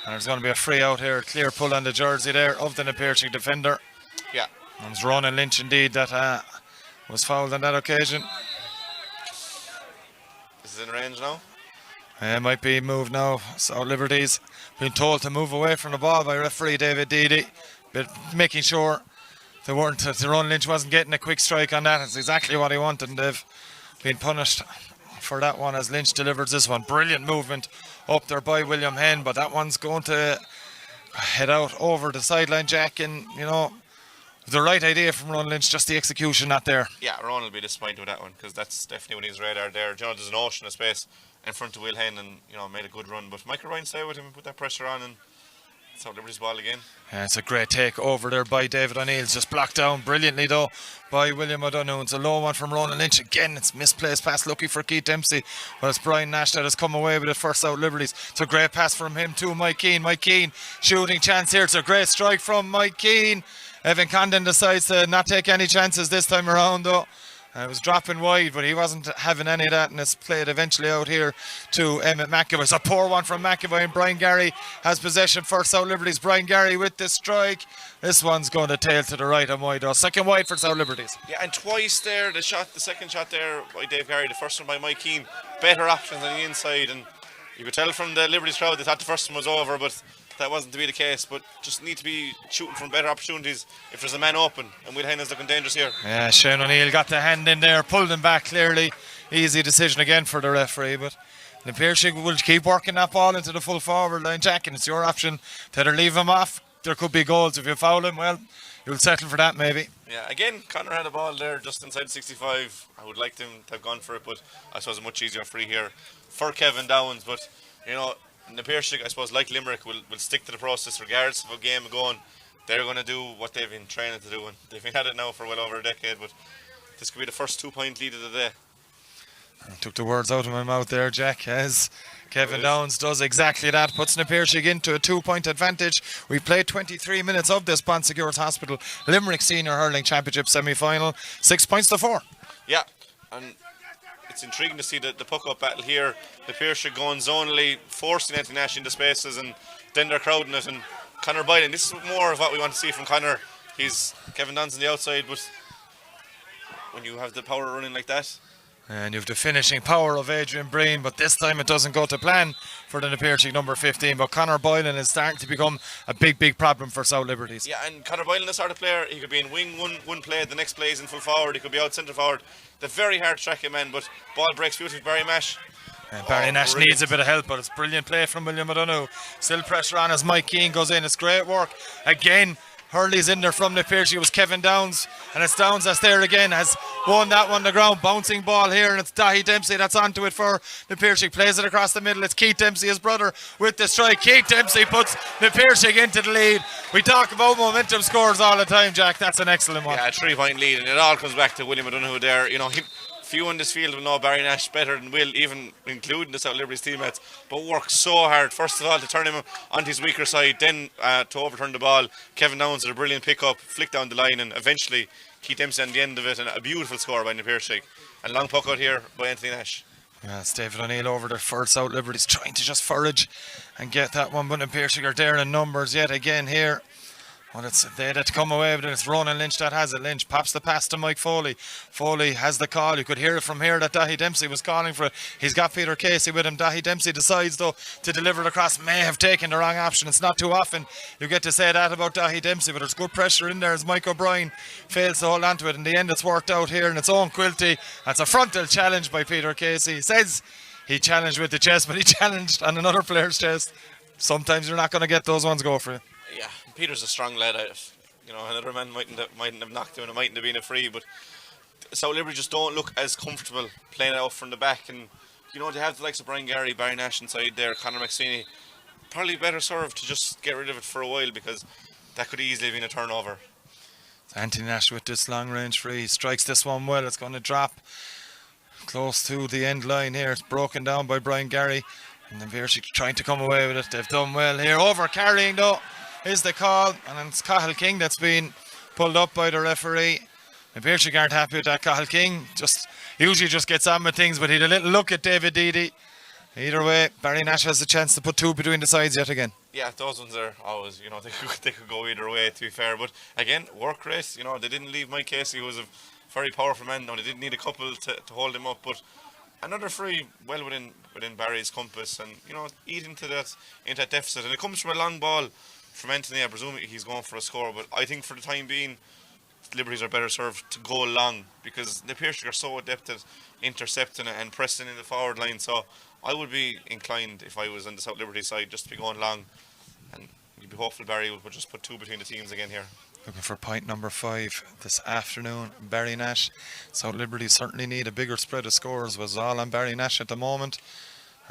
and there's going to be a free out here. Clear pull on the jersey there of the Piarsaigh defender. Yeah. And it was Ronan Lynch indeed that was fouled on that occasion. This is in range now. It might be moved now. So Liberties been told to move away from the ball by referee David Deedy, but making sure Ronan Lynch wasn't getting a quick strike on that. It's exactly what he wanted, and they've been punished for that one as Lynch delivers this one. Brilliant movement up there by William Henn, but that one's going to head out over the sideline, Jack, and the right idea from Ronan Lynch, just the execution not there. Yeah, Ronan will be disappointed with that one, because that's definitely on his radar there. There's an ocean of space in front of Will Hen and made a good run. But Michael Ryan stayed with him, put that pressure on, and it's out Liberty's ball again. Yeah, it's a great take over there by David O'Neill's, just blocked down brilliantly though by William O'Donoghue. It's a low one from Ronan Lynch again. It's misplaced pass, lucky for Keith Dempsey, but it's Brian Nash that has come away with it first out Liberties. It's a great pass from him to Mike Keane. Mike Keane shooting chance here. It's a great strike from Mike Keane. Evan Condon decides to not take any chances this time around though. It was dropping wide, but he wasn't having any of that, and it's played eventually out here to Emmett McAvoy. It's a poor one from McAvoy, and Brian Gary has possession for South Liberties. Brian Gary with the strike. This one's going to tail to the right and wide. Second wide for South Liberties. Yeah, and twice there, the second shot there by Dave Gary, the first one by Mike Keane. Better options on the inside, and you could tell from the Liberties crowd they thought the first one was over, but that wasn't to be the case. But just need to be shooting from better opportunities if there's a man open, and Will Hen is looking dangerous here. Yeah, Shane O'Neill got the hand in there, pulled him back clearly. Easy decision again for the referee, but the Piarsaigh will keep working that ball into the full forward line, Jack, and it's your option to either leave him off. There could be goals if you foul him. Well, you'll settle for that maybe. Yeah, again, Connor had a ball there just inside 65. I would like them to have gone for it, but I suppose a much easier free here for Kevin Downs. But in the Piarsaigh, I suppose, like Limerick, will stick to the process regardless of a game going. They're going to do what they've been training to do, and they've been at it now for well over a decade. But this could be the first 2-point lead of the day. I took the words out of my mouth there, Jack, as Kevin Downs does exactly that, puts the Piarsaigh into a 2-point advantage. We've played 23 minutes of this Bonsecours Hospital Limerick Senior Hurling Championship semi-final, 6 points to 4. Yeah, and it's intriguing to see the puck-up battle here. The Piarsaigh going zonally, forcing Anthony Nash into spaces, and then they're crowding it. And Conor Boylan, this is more of what we want to see from Conor. He's Kevin Downs on the outside, but when you have the power running like that. And you have the finishing power of Adrian Breen, but this time it doesn't go to plan for the Piarsaigh number 15. But Conor Boylan is starting to become a big problem for South Liberties. Yeah, and Conor Boylan is the sort of player, he could be in wing one play, the next play is in full forward, he could be out centre forward. They're very hard to track him in, but ball breaks beautifully. Barry Nash. Barry Nash needs a bit of help, but it's brilliant play from William O'Donoghue. Still pressure on as Mike Keane goes in. It's great work. Again, Hurley's in there from the Piarsaigh. It was Kevin Downs, and it's Downs that's there again, has won that one the ground. Bouncing ball here, and it's Dahi Dempsey that's onto it for the Piarsaigh. Plays it across the middle. It's Keith Dempsey, his brother, with the strike. Keith Dempsey puts the Piarsaigh into the lead. We talk about momentum scores all the time, Jack. That's an excellent one. Yeah, a 3-point lead, and it all comes back to William O'Donoghue there. Few in this field will know Barry Nash better than Will, even including the South Liberties teammates, but worked so hard, first of all, to turn him onto his weaker side, then to overturn the ball. Kevin Downs did a brilliant pick-up, flicked down the line, and eventually Keith Dempsey on the end of it, and a beautiful score by the Piarsaigh. And long puck out here by Anthony Nash. Yeah, it's David O'Neill over there for South Liberties, trying to just forage and get that one, but the Piarsaigh are there in numbers yet again here. Well, they had to come away with it. It's Ronan Lynch that has it. Lynch pops the pass to Mike Foley. Foley has the call. You could hear it from here that Dahi Dempsey was calling for it. He's got Peter Casey with him. Dahi Dempsey decides, though, to deliver it across. May have taken the wrong option. It's not too often you get to say that about Dahi Dempsey, but there's good pressure in there as Mike O'Brien fails to hold on to it. In the end, it's worked out here, and it's Owen Quilty. That's a frontal challenge by Peter Casey. He says he challenged with the chest, but he challenged on another player's chest. Sometimes you're not going to get those ones go for you. Yeah, Peter's a strong lad. Another man mightn't have knocked him, and it mightn't have been a free, but South Liberty just don't look as comfortable playing it out from the back. And they have the likes of Brian Gary, Barry Nash inside there, Conor McSweeney. Probably better served to just get rid of it for a while, because that could easily have been a turnover. Anthony Nash with this long range free. He strikes this one well. It's going to drop close to the end line here. It's broken down by Brian Gary, and the Piarsaigh trying to come away with it. They've done well here. Over carrying though is the call, and it's Cathal King that's been pulled up by the referee. The Piarsaigh aren't happy with that. Cathal King usually just gets on with things, but he had a little look at David Deedy. Either way, Barry Nash has the chance to put two between the sides yet again. Yeah, those ones are always, they could go either way, to be fair. But again, work rate, they didn't leave Mike Casey, who was a very powerful man. No, they didn't need a couple to hold him up, but another free well within Barry's compass, and eat into that deficit. And it comes from a long ball from Anthony. I presume he's going for a score, but I think for the time being, Liberties are better served to go long, because the Piarsaigh are so adept at intercepting and pressing in the forward line. So I would be inclined, if I was on the South Liberty side, just to be going long, and you'd be hopeful Barry would just put two between the teams again here. Looking for point number 5 this afternoon, Barry Nash. South Liberty certainly need a bigger spread of scores. Was all on Barry Nash at the moment.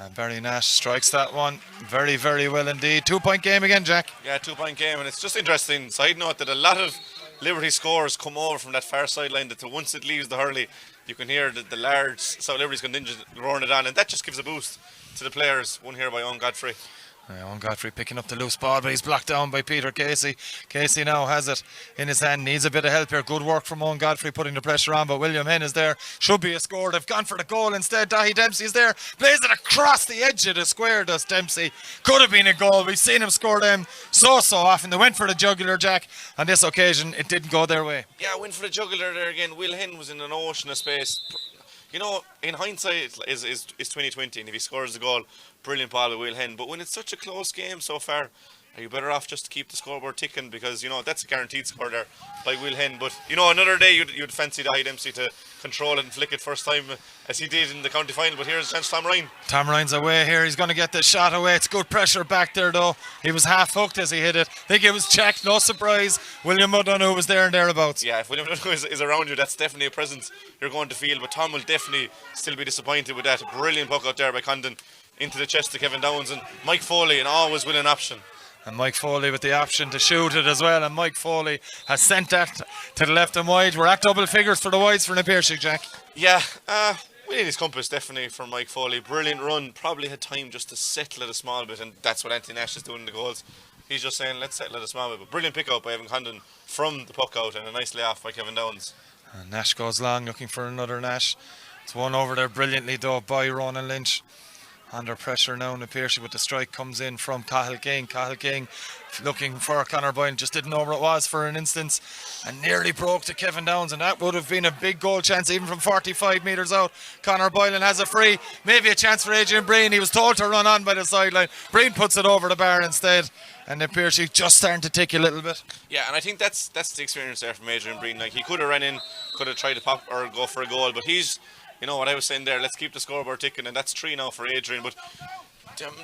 And Barry Nash strikes that one very, very well indeed. 2-point game again, Jack. Yeah, 2-point game, and it's just interesting. Side note that a lot of Liberty scores come over from that far sideline. That once it leaves the hurley, you can hear the large South Liberty's contingent roaring it on, and that just gives a boost to the players. One here by Owen Godfrey. Owen Godfrey picking up the loose ball, but he's blocked down by Peter Casey. Casey now has it in his hand, needs a bit of help here. Good work from Owen Godfrey putting the pressure on, but William Henn is there. Should be a score. They've gone for the goal instead. Dahi Dempsey is there. Plays it across the edge of the square, does Dempsey. Could have been a goal. We've seen him score them so often. They went for the jugular, Jack. On this occasion, it didn't go their way. Yeah, went for the jugular there again. Will Henn was in an ocean of space. You know, in hindsight, is 2020, and if he scores the goal, brilliant ball with Will Henn. But when it's such a close game so far, are you better off just to keep the scoreboard ticking? Because, you know, that's a guaranteed score there by Will Henn. But, you know, another day you'd fancy Dahi Dempsey to control it and flick it first time as he did in the county final. But here's a chance, Tom Ryan. Tom Ryan's away here. He's going to get the shot away. It's good pressure back there, though. He was half hooked as he hit it. I think it was checked. No surprise. William O'Donoghue was there and thereabouts. Yeah, if William O'Donoghue is around you, that's definitely a presence you're going to feel. But Tom will definitely still be disappointed with that. Brilliant puck out there by Condon into the chest of Kevin Downs, and Mike Foley, an always willing option. And Mike Foley with the option to shoot it as well. And Mike Foley has sent that to the left and wide. We're at double figures for the wides for Piarsaigh, Jack. Yeah, within his compass, definitely for Mike Foley. Brilliant run. Probably had time just to settle it a small bit, and that's what Anthony Nash is doing in the goals. He's just saying, let's settle it a small bit. But brilliant pick out by Evan Condon from the puck out, and a nice layoff by Kevin Downs. And Nash goes long, looking for another Nash. It's won over there brilliantly, though, by Ronan Lynch. Under pressure now, Piarsaigh with the strike comes in from Cathal King. Cathal King looking for Conor Boylan, just didn't know where it was for an instance and nearly broke to Kevin Downs, and that would have been a big goal chance even from 45 metres out. Conor Boylan has a free, maybe a chance for Adrian Breen. He was told to run on by the sideline. Breen puts it over the bar instead, and Piarsaigh just starting to tick a little bit. Yeah, and I think that's the experience there from Adrian Breen. Like, he could have ran in, could have tried to pop or go for a goal, but he's, you know what I was saying there, let's keep the scoreboard ticking, and that's 3 now for Adrian. But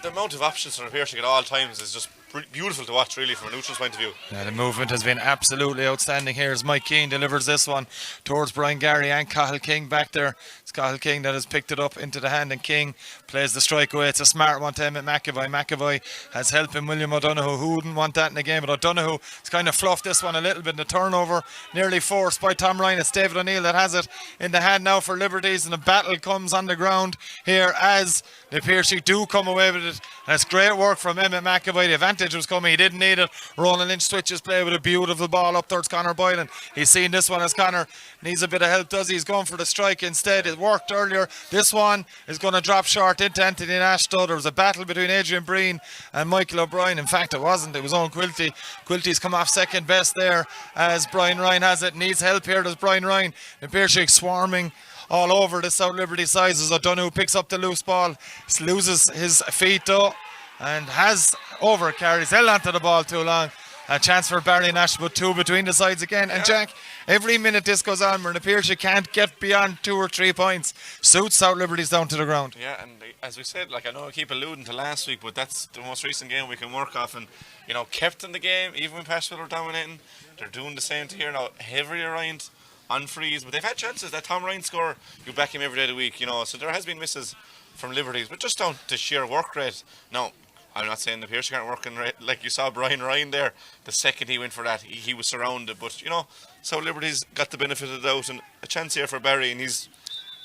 the amount of options for Piarsaigh at all times is just beautiful to watch, really, from a neutral's point of view. Yeah, the movement has been absolutely outstanding here as Mike Keane delivers this one towards Brian Gary and Cathal King back there. It's Cathal King that has picked it up into the hand, and King plays the strike away. It's a smart one to Emmett McAvoy. McAvoy has helped him William O'Donoghue, who wouldn't want that in the game, but O'Donoghue has kind of fluffed this one a little bit in the turnover, nearly forced by Tom Ryan. It's David O'Neill that has it in the hand now for Liberties, and the battle comes on the ground here as the Piarsaigh do come away with it. And it's great work from Emmett McAvoy. The advantage was coming. He didn't need it. Ronan Lynch switches play with a beautiful ball up towards Conor Boylan. He's seen this one as Conor needs a bit of help, does he? He's going for the strike instead. It worked earlier. This one is going to drop short into Anthony Nash, though. There was a battle between Adrian Breen and Michael O'Brien. In fact, it wasn't. It was Owen Quilty. Quilty's come off second best there as Brian Ryan has it. Needs help here, does Brian Ryan. And Piarsaigh swarming all over the South Liberty sides as O'Donoghue picks up the loose ball, loses his feet though, and has overcarries, held onto the ball too long. A chance for Barry Nash, but 2 between the sides again. And Jack, every minute this goes on, where Piarsaigh can't get beyond 2 or 3 points, suits South Liberty's down to the ground. Yeah, and as we said, like, I know I keep alluding to last week, but that's the most recent game we can work off, and, you know, kept in the game, even when Paschal are dominating. They're doing the same here now, heavily around on frees, but they've had chances. That Tom Ryan score, you back him every day of the week, you know, so there has been misses from Liberties, but just down to sheer work rate. Now, I'm not saying the Piarsaigh aren't working right, like you saw Brian Ryan there, the second he went for that, he was surrounded, but, you know, so Liberties got the benefit of the doubt, and a chance here for Barry, and he's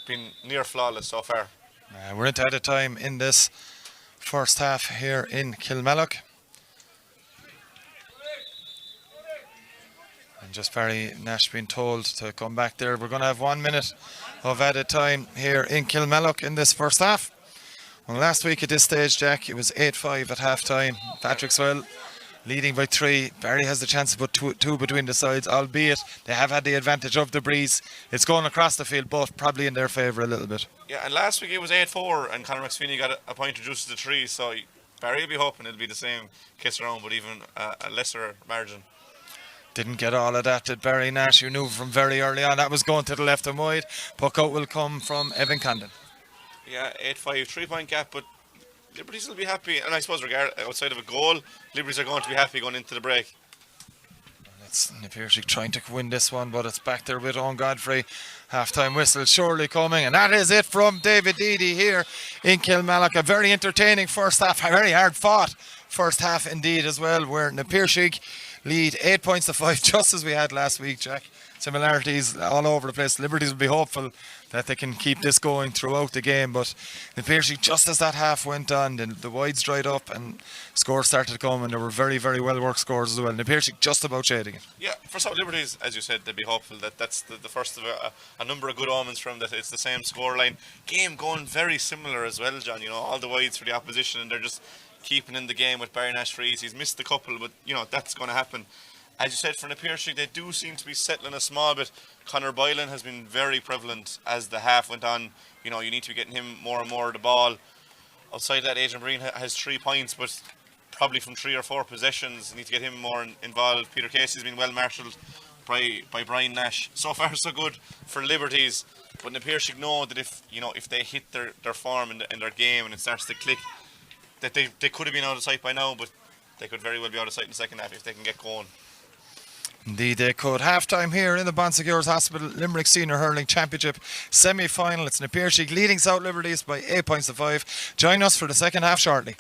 been near flawless so far. We're into added time in this first half here in Kilmallock. And just Barry Nash being told to come back there. We're going to have 1 minute of added time here in Kilmallock in this first half. Well, last week at this stage, Jack, it was 8-5 at half time. Patrickswell leading by 3. Barry has the chance to put two between the sides, albeit they have had the advantage of the breeze. It's going across the field, but probably in their favour a little bit. Yeah, and last week it was 8-4, and Conor McSweeney got a point reduced to 3, so Barry will be hoping it'll be the same case around, but even a lesser margin. Didn't get all of that, did Barry Nash. You knew from very early on that was going to the left and wide. Puck out will come from Evan Condon. Yeah, 8-5, 3-point gap, but Liberties will be happy, and I suppose outside of a goal, Liberties are going to be happy going into the break. It's Piarsaigh trying to win this one, but it's back there with Owen Godfrey. Half-time whistle surely coming, and that is it from David Deedy here in Kilmallock. A very entertaining first half, very hard fought first half indeed as well, where Piarsaigh lead 8 points to 5, just as we had last week, Jack. Similarities all over the place. Liberties will be hopeful that they can keep this going throughout the game, but Piarsaigh, just as that half went on, the wides dried up and scores started to come, and there were very, very well worked scores as well. Piarsaigh just about shading it. Yeah, for South Liberties, as you said, they'd be hopeful that that's the first of a number of good omens from that. It's the same scoreline. Game going very similar as well, John. All the wides for the opposition, and they're just keeping in the game with Barry Nash frees. He's missed a couple, but that's going to happen. As you said, for Piarsaigh, they do seem to be settling a small bit. Conor Boylan has been very prevalent as the half went on. You need to be getting him more and more of the ball. Outside that, Adrian Breen has 3 points, but probably from 3 or 4 possessions. You need to get him more involved. Peter Casey's been well marshalled by Brian Nash. So far, so good for Liberties. But Piarsaigh know that if they hit their form in their game and it starts to click, that they could have been out of sight by now, but they could very well be out of sight in the second half if they can get going. Indeed, they could. Half-time here in the Bonsecures Hospital Limerick Senior Hurling Championship semi-final. It's Piarsaigh leading South Liberties by 8 points to 5. Join us for the second half shortly.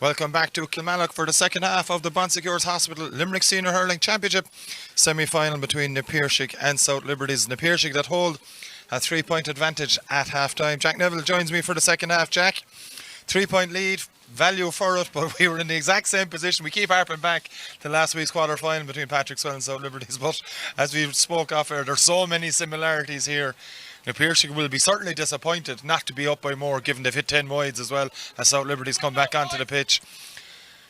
Welcome back to Kilmallock for the second half of the Bonsecures Hospital Limerick Senior Hurling Championship semi-final between Piarsaigh and South Liberties. Piarsaigh that hold a 3-point advantage at half-time. Jack Neville joins me for the second half. Jack, 3-point lead, value for it, but we were in the exact same position. We keep harping back to last week's quarter-final between Patrickswell and South Liberties, but as we spoke off air, there's so many similarities here. Piarsaigh will be certainly disappointed not to be up by more, given they've hit 10 wides as well as South Liberties come back onto the pitch.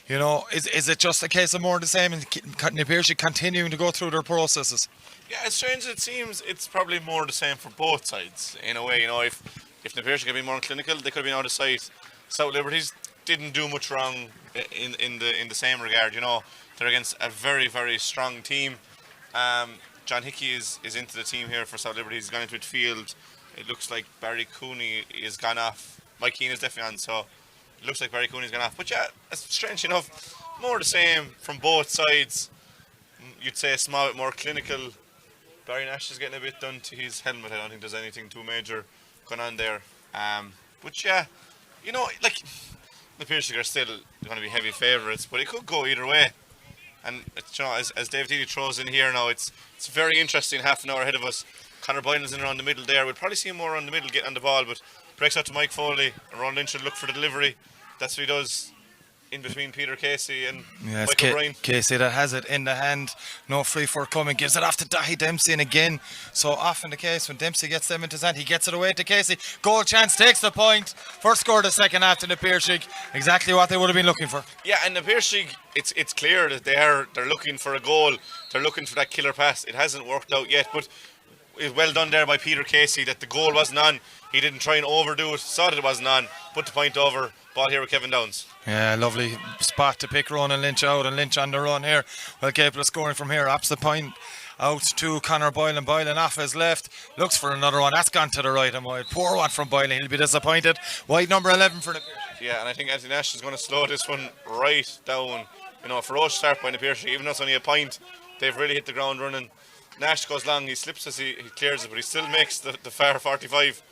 You know, is it just a case of more of the same and Piarsaigh continuing to go through their processes? Yeah, as strange as it seems, it's probably more the same for both sides in a way. You know, if Piarsaigh could be more clinical, they could have been out of sight. South Liberties didn't do much wrong in the same regard. You know, they're against a very, very strong team. John Hickey is into the team here for South Liberties. He's gone into midfield. It looks like Barry Cooney is gone off. Mike Keane is definitely on, so it looks like Barry Cooney's gone off. But yeah, it's strange enough, more the same from both sides. You'd say a small bit more clinical. Barry Nash is getting a bit done to his helmet. I don't think there's anything too major going on there. But yeah, you know, like the Piarsaigh are still going to be heavy favourites, but it could go either way. And you know, as Dave Deedy throws in here now, it's very interesting. Half an hour ahead of us. Connor Boylan's in around the middle there. We'll probably see him more around the middle getting on the ball, but breaks out to Mike Foley. And Ron Lynch will look for the delivery. That's what he does in between Peter Casey and Michael O'Brien. Casey that has it in the hand. No free for coming. Gives it off to Dahi Dempsey. And again, so often the case when Dempsey gets them into his hand, he gets it away to Casey. Goal chance, takes the point. First score of the second half to the Piarsaigh. Exactly what they would have been looking for. Yeah, and the Piarsaigh, it's clear that they're looking for a goal. They're looking for that killer pass. It hasn't worked out yet, but it's well done there by Peter Casey that the goal wasn't on. He didn't try and overdo it. Saw that it wasn't on. Put the point over. Ball here with Kevin Downs. Yeah, lovely spot to pick Ronan Lynch out, and Lynch on the run here. Well capable of scoring from here. Opposite point out to Conor Boylan. Boylan off his left. Looks for another one. That's gone to the right and wide. Poor one from Boylan. He'll be disappointed. Wide number 11 for the Piarsaigh. Yeah, and I think Anthony Nash is going to slow this one right down. You know, ferocious start by the Piarsaigh. Even though it's only a point, they've really hit the ground running. Nash goes long. He slips as he clears it, but he still makes the far 45.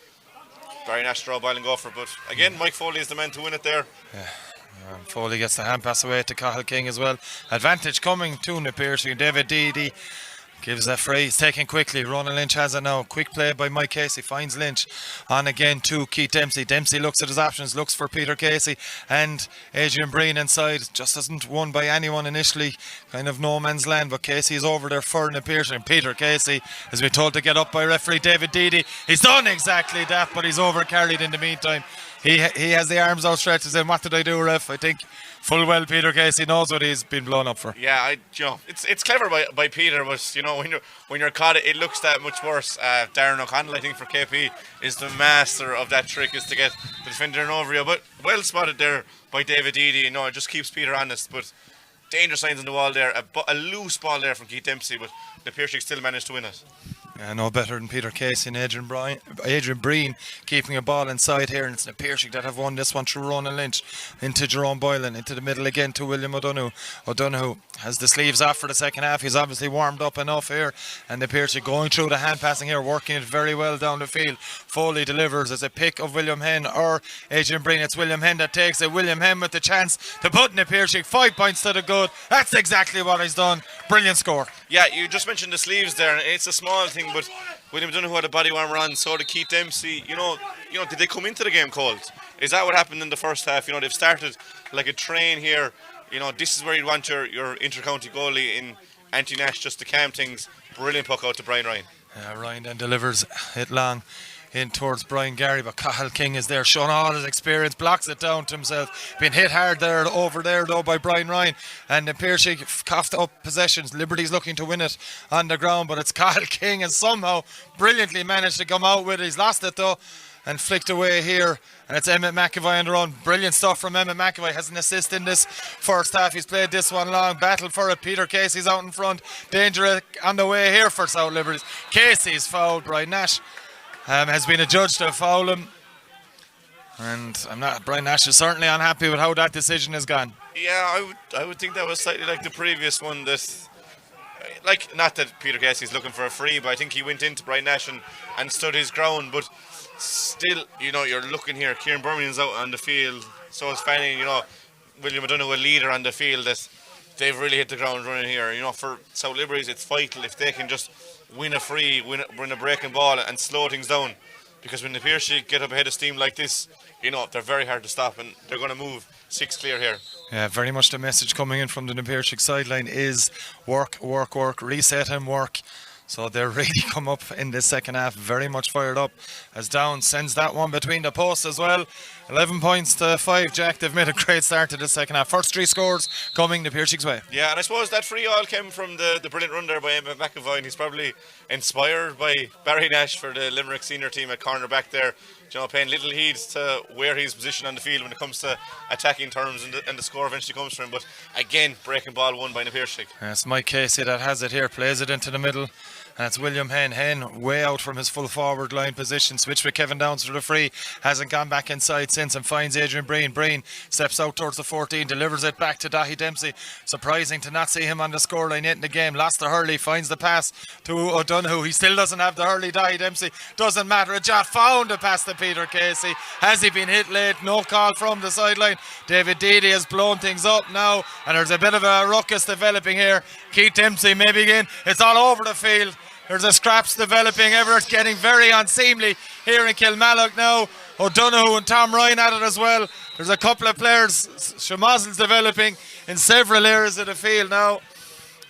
Barry Nash draw Boylan go for it, but again Mike Foley is the man to win it there. Yeah. Foley gets the hand pass away to Cathal King as well. Advantage coming to the Piarsaigh. David Deedy gives that free. He's taken quickly. Ronan Lynch has it now. Quick play by Mike Casey. Finds Lynch. On again to Keith Dempsey. Dempsey looks at his options. Looks for Peter Casey. And Adrian Breen inside. Just isn't won by anyone initially. Kind of no man's land. But Casey is over there for the Piarsaigh. And Peter Casey has been told to get up by referee David Deedy. He's done exactly that, but he's over carried in the meantime. He has the arms outstretched and saying, "What did I do, ref?" I think full well Peter Casey knows what he's been blown up for. Yeah, you know, it's clever by Peter, but you know when you're caught, it looks that much worse. Darren O'Connell, I think for KP, is the master of that trick, is to get the defender in over you. But well spotted there by David Eady. You know, it just keeps Peter honest. But danger signs on the wall there. A loose ball there from Keith Dempsey, but the Piarsaigh still managed to win it. Yeah, no better than Peter Casey and Adrian Breen keeping a ball inside here, and it's the Piarsaigh that have won this one through Ronan Lynch into Jerome Boylan, into the middle again to William O'Donoghue. O'Donoghue has the sleeves off for the second half. He's obviously warmed up enough here, and the Piarsaigh going through the hand passing here, working it very well down the field. Foley delivers as a pick of William Henn or Adrian Breen. It's William Henn that takes it. William Henn with the chance to put in the Piarsaigh 5 points to the good. That's exactly what he's done. Brilliant score. Yeah, you just mentioned the sleeves there, and it's a small thing, but William O'Donoghue had a body warmer on, so did Keith Dempsey. You know, did they come into the game cold? Is that what happened in the first half? You know, they've started like a train here. You know, this is where you'd want your inter-county goalie in Anthony Nash just to calm things. Brilliant puck out to Brian Ryan. Ryan then delivers it long in towards Brian Gary, but Cathal King is there showing all his experience, blocks it down to himself. Been hit hard there over there though by Brian Ryan, and the Piarsaigh coughed up possessions. Liberty's looking to win it on the ground, but it's Cathal King, and somehow brilliantly managed to come out with it. He's lost it though and flicked away here, and it's Emmett McAvoy on the run. Brilliant stuff from Emmett McAvoy. Has an assist in this first half. He's played this one long. Battle for it. Peter Casey's out in front. Danger on the way here for South Liberties. Casey's fouled. Brian Nash has been adjudged to foul him, and Brian Nash is certainly unhappy with how that decision has gone. Yeah, I would think that was slightly like the previous one. That, like, not that Peter Casey's looking for a free, but I think he went into Brian Nash and stood his ground. But still, you know, you're looking here. Kieran Birmingham's out on the field, so is Fanning. You know, William O'Donoghue a leader on the field that they've really hit the ground running here. For South Liberties, it's vital if they can just win a free, win a breaking ball and slow things down. Because when the Piarsaigh get up ahead of steam like this, they're very hard to stop, and they're going to move 6 clear here. Yeah, very much the message coming in from the Piarsaigh sideline is work, reset and work. So they're really come up in the second half, very much fired up, as Down sends that one between the posts as well. 11 points to 5, Jack. They've made a great start to the second half. First 3 scores coming the Piarsaig's way. Yeah, and I suppose that free all came from the brilliant run there by Emma McAvoy. He's probably inspired by Barry Nash for the Limerick senior team at cornerback there. Paying little heed to where he's positioned on the field when it comes to attacking terms, and the score eventually comes from him. But again, breaking ball won by the Piarsaigh. It's Mike Casey that has it here, plays it into the middle. And it's William Hen way out from his full forward line position. Switch with Kevin Downs for the free. Hasn't gone back inside since, and finds Adrian Breen. Breen steps out towards the 14, delivers it back to Dahi Dempsey. Surprising to not see him on the scoreline yet in the game. Lost to Hurley, finds the pass to O'Donoghue. He still doesn't have the Hurley. Dahi Dempsey, doesn't matter. A jot found the pass to Peter Casey. Has he been hit late? No call from the sideline. David Deedy has blown things up now, and there's a bit of a ruckus developing here. Keith Dempsey maybe again. It's all over the field. There's a scraps developing. Everett getting very unseemly here in Kilmallock now. O'Donoghue and Tom Ryan at it as well. There's a couple of players, Shamazel's developing in several areas of the field now.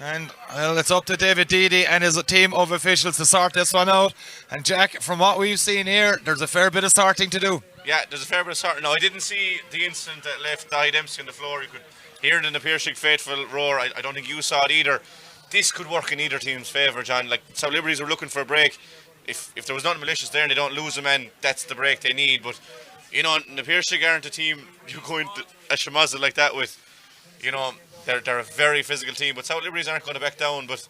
And well, it's up to David Deedy and his team of officials to sort this one out. And Jack, from what we've seen here, there's a fair bit of sorting to do. Yeah, there's a fair bit of sorting. No, I didn't see the incident that left Dahi Dempsey on the floor. You could hear it in the Piarsaigh faithful roar. I don't think you saw it either. This could work in either team's favour, John. Like, South Liberties are looking for a break. If there was nothing malicious there and they don't lose a man, that's the break they need. But, the Piarsaigh aren't a team you go into a Shamazel like that with. They're a very physical team, but South Liberties aren't going to back down. But,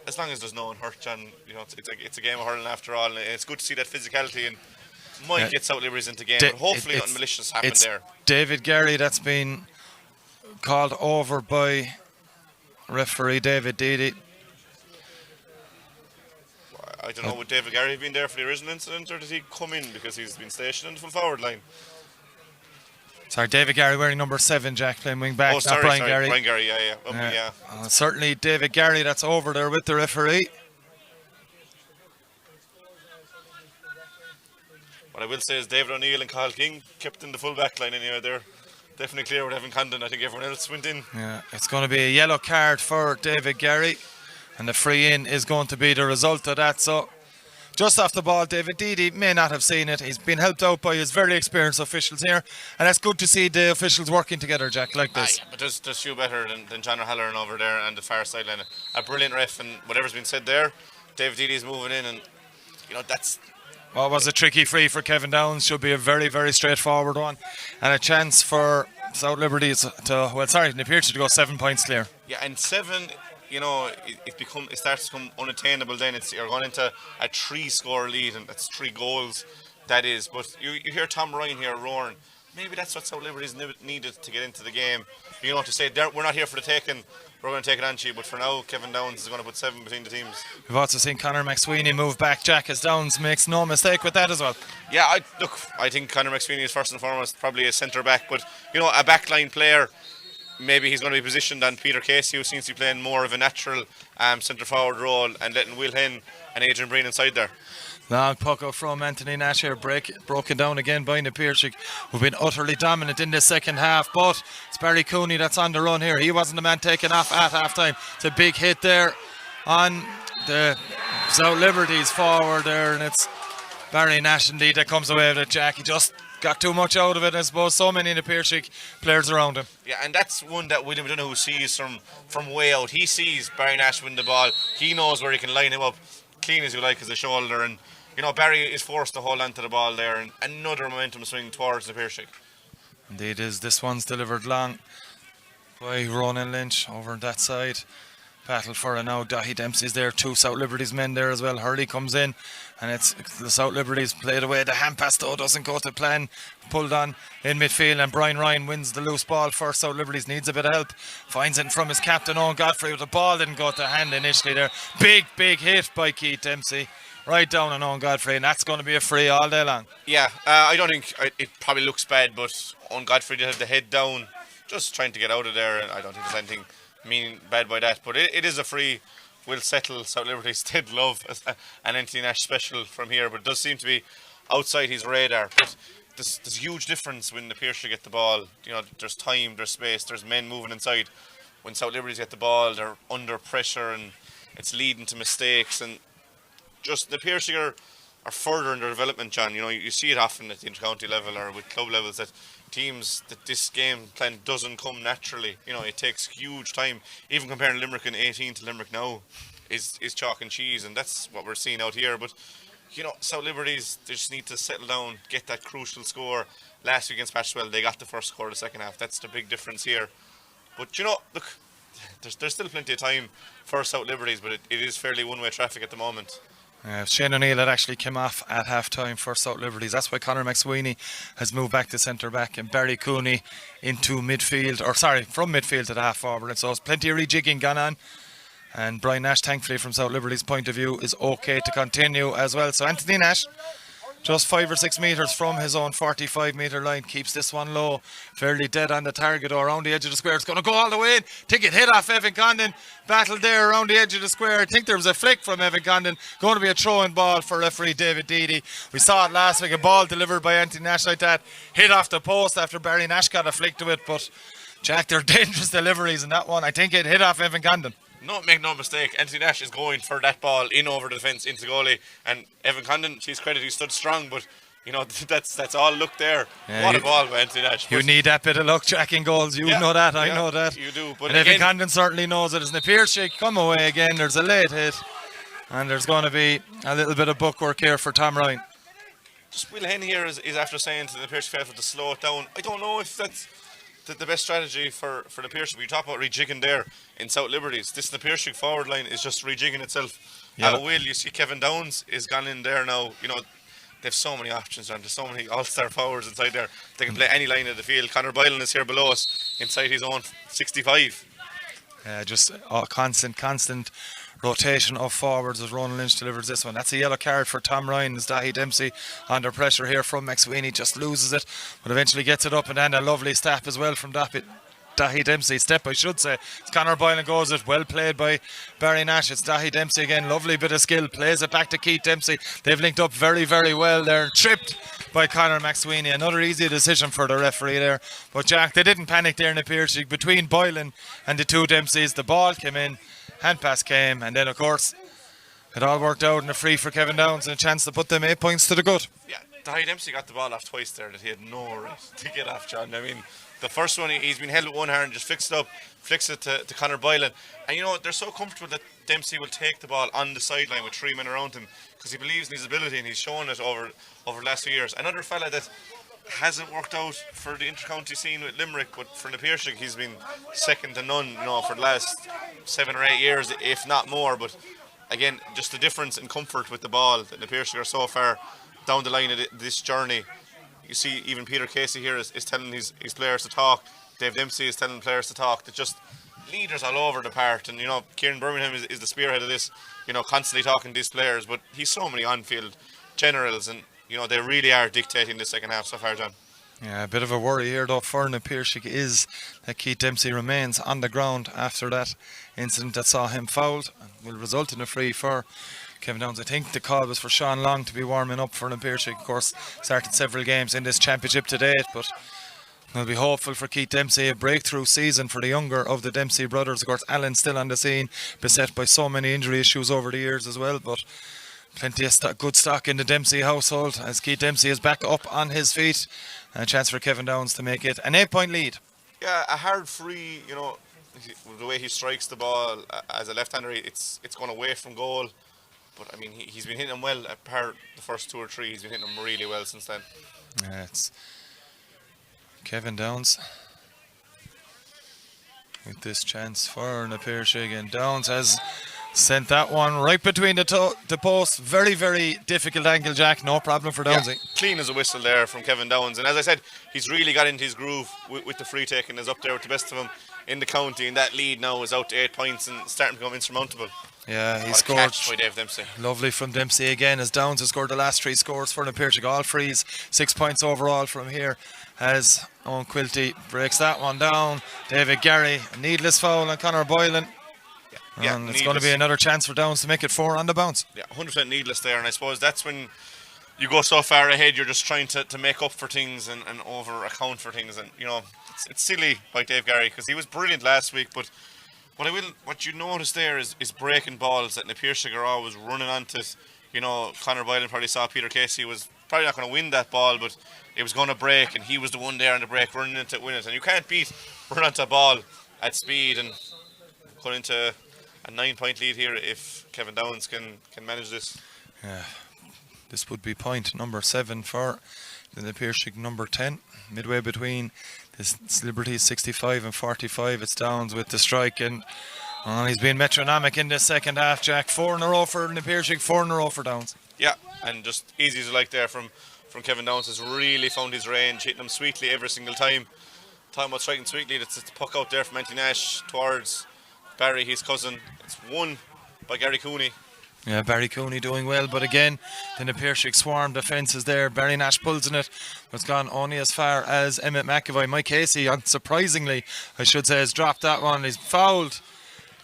as long as there's no one hurt, John, it's a game of hurling after all. And it's good to see that physicality and might get South Liberties into game. But hopefully nothing malicious happened there. David Gary that's been called over by referee David Deedy. I don't know, would David Gary have been there for the original incident, or did he come in because he's been stationed in the full forward line? Sorry, David Gary wearing number 7, Jack, playing wing back. Oh, sorry, Brian Gary. Brian Gary, yeah. Certainly David Gary that's over there with the referee. What I will say is David O'Neill and Cathal King kept in the full back line anyway. They're definitely clear with Evan Condon. I think everyone else went in. Yeah, it's going to be a yellow card for David Gary, and the free in is going to be the result of that. So just off the ball, David Deedy may not have seen it. He's been helped out by his very experienced officials here, and it's good to see the officials working together, Jack, like this. But there's few better than John O'Halloran over there on the far sideline. A brilliant ref, and whatever's been said there, David Deedy's moving in, and that's... What was a tricky free for Kevin Downs should be a very, very straightforward one, and a chance for South Liberties the Piarsaigh to go 7 points clear. Yeah, and 7, it starts to become unattainable. Then you're going into a 3-score lead, and that's 3 goals. That is, but you hear Tom Ryan here roaring. Maybe that's what South Liberties needed to get into the game. To say we're not here for the taking. We're going to take it on to you, but for now, Kevin Downs is going to put 7 between the teams. We've also seen Conor McSweeney move back, Jack, as Downs makes no mistake with that as well. Yeah, I think Conor McSweeney is first and foremost probably a centre back, but a backline player, maybe he's going to be positioned on Peter Casey, who seems to be playing more of a natural centre forward role, and letting Will Hen and Adrian Breen inside there. Long puck out from Anthony Nash here, broken down again by the Piarsaigh, who've been utterly dominant in the second half, but it's Barry Cooney that's on the run here. He wasn't the man taken off at half time. It's a big hit there on the South Liberties forward there, and it's Barry Nash indeed that comes away with it, Jack. He just got too much out of it, I suppose. So many of the Piarsaigh players around him. Yeah, and that's one that William O'Donoghue sees from way out. He sees Barry Nash win the ball. He knows where he can line him up clean as you like as a shoulder, and Barry is forced to hold on to the ball there, and another momentum swing towards the Piarsaigh. Indeed is. This one's delivered long by Ronan Lynch over on that side. Battle for it now. Dahi Dempsey's there. 2 South Liberties men there as well. Hurley comes in, and it's the South Liberties played away. The hand pass though doesn't go to plan. Pulled on in midfield, and Brian Ryan wins the loose ball for South Liberties. Needs a bit of help. Finds it from his captain Owen Godfrey, but the ball didn't go to hand initially there. Big hit by Keith Dempsey. Right down on Owen Godfrey, and that's going to be a free all day long. Yeah, I don't think it probably looks bad, but Owen Godfrey did have the head down just trying to get out of there, and I don't think there's anything bad by that. But it is a free. Will settle South Liberties did love an Anthony Nash special from here, but it does seem to be outside his radar. But there's a huge difference when the Piarsaigh get the ball. There's time, there's space, there's men moving inside. When South Liberties get the ball, they're under pressure and it's leading to mistakes. And just the Piarsaigh are further in their development, John. You see it often at the inter-county level or with club levels that teams that this game plan doesn't come naturally. It takes huge time. Even comparing Limerick in 18 to Limerick now is chalk and cheese, and that's what we're seeing out here. But South Liberties, they just need to settle down, get that crucial score. Last week against Piarsaigh, they got the first score of the second half. That's the big difference here. But look, there's still plenty of time for South Liberties, but it is fairly one-way traffic at the moment. Shane O'Neill had actually come off at half-time for South Liberties. That's why Conor McSweeney has moved back to centre-back and Barry Cooney into midfield, from midfield to the half-forward. And so there's plenty of rejigging gone on. And Brian Nash, thankfully, from South Liberties' point of view, is okay to continue as well. So Anthony Nash, just 5 or 6 metres from his own 45-metre line, keeps this one low, fairly dead on the target or around the edge of the square. It's going to go all the way in. Think it hit off Evan Condon. Battle there around the edge of the square. I think there was a flick from Evan Condon. Going to be a throw-in ball for referee David Deedy. We saw it last week, a ball delivered by Anthony Nash like that, hit off the post after Barry Nash got a flick to it. But, Jack, they're dangerous deliveries in that one. I think it hit off Evan Condon. Make no mistake, Anthony Nash is going for that ball in over the defence into the goalie, and Evan Condon, to his credit, he stood strong, but that's all luck there. What a ball by Anthony Nash. You need that bit of luck, Jack, in goals. You know that, I know that. You do. But and Evan Condon certainly knows it. As the Piarsaigh come away again, there's a late hit, and there's going to be a little bit of bookwork here for Tom Ryan. Just Will Henn here is after saying to the Piarsaigh faithful to slow it down. I don't know if that's the best strategy for the Piarsaigh. We talk about rejigging there in South Liberties. The Piarsaigh forward line is just rejigging itself. At will, you see Kevin Downs is gone in there now. They have so many options, and there's so many all-star powers inside there. They can play any line of the field. Conor Boylan is here below us inside his own 65. Just a constant rotation of forwards as Ronan Lynch delivers this one. That's a yellow card for Tom Ryan as Dahi Dempsey under pressure here from McSweeney, just loses it, but eventually gets it up, and then a lovely step as well from Dahi Dempsey. Step, I should say. It's Conor Boylan goes it, well played by Barry Nash. It's Dahi Dempsey again, lovely bit of skill, plays it back to Keith Dempsey. They've linked up very, very well there, tripped by Conor McSweeney. Another easy decision for the referee there. But Jack, they didn't panic there in the Piarsaigh. Between Boylan and the two Dempseys, the ball came in, hand pass came, and then of course it all worked out in a free for Kevin Downs and a chance to put them 8 points to the good. Yeah, Dahi Dempsey got the ball off twice there that he had no right to get off, John. I mean, the first one he's been held with one hand, just flicks it to Conor Boylan. And they're so comfortable that Dempsey will take the ball on the sideline with 3 men around him because he believes in his ability, and he's shown it over the last few years. Another fella that hasn't worked out for the inter-county scene with Limerick, but for the Piarsaigh he's been second to none for the last 7 or 8 years, if not more. But again, just the difference in comfort with the ball that the Piarsaigh are so far down the line of this journey. You see even Peter Casey here is telling his players to talk. Dave Dempsey is telling players to talk. They're just leaders all over the part, and Kieran Birmingham is the spearhead of this, constantly talking to these players, but he's so many on-field generals, and they really are dictating the second half so far, John. Yeah, a bit of a worry here though for the Piarsaigh is that Keith Dempsey remains on the ground after that incident that saw him fouled and will result in a free for Kevin Downs. I think the call was for Sean Long to be warming up for the Piarsaigh. Of course, started several games in this championship to date, but we'll be hopeful for Keith Dempsey, a breakthrough season for the younger of the Dempsey brothers. Of course, Alan's still on the scene, beset by so many injury issues over the years as well, but plenty of good stock in the Dempsey household as Keith Dempsey is back up on his feet. And a chance for Kevin Downs to make it an 8-point lead. Yeah, a hard free, the way he strikes the ball as a left-hander, it's going away from goal. But I mean, he's been hitting them well. Apart the first 2 or 3, he's been hitting them really well since then. Yeah, it's Kevin Downs with this chance for the Piarsaigh, and Downs has sent that one right between the posts. Very, very difficult angle, Jack. No problem for Downsy. Yeah, clean as a whistle there from Kevin Downs. And as I said, he's really got into his groove with the free take and is up there with the best of them in the county. And that lead now is out to 8 points and starting to become insurmountable. Yeah, he What a scored. catch by Dave Dempsey. Lovely from Dempsey again, as Downs has scored the last 3 scores for the Piarsaigh all frees. 6 points overall from here as Owen Quilty breaks that one down. David Gary, a needless foul on Conor Boylan. Yeah, And it's going to be another chance for Downs to make it 4 on the bounce. Yeah, 100% needless there, and I suppose that's when you go so far ahead, you're just trying to make up for things and over account for things, and it's silly by Dave Gary because he was brilliant last week, but what you notice there is breaking balls that Piarsaigh are always running onto it. Conor Boylan probably saw Peter Casey was probably not going to win that ball, but it was going to break, and he was the one there on the break running into it, win it, and you can't run onto a ball at speed and put into a 9-point lead here if Kevin Downs can manage this. Yeah, this would be point number 7 for the Piarsaigh number 10, midway between this Liberties 65 and 45. It's Downs with the strike, and he's been metronomic in this second half, Jack. 4 in a row for the Piarsaigh, 4 in a row for Downs. Yeah, and just easy as you like there from Kevin Downs has really found his range, hitting them sweetly every single time. Talking about striking sweetly, it's the puck out there from Anthony Nash towards Barry, his cousin. It's won by Gary Cooney. Yeah, Barry Cooney doing well, but again, then the Piarsaigh swarm defence is there. Barry Nash pulls in it. It's gone only as far as Emmett McAvoy. Mike Casey, unsurprisingly, I should say, has dropped that one. He's fouled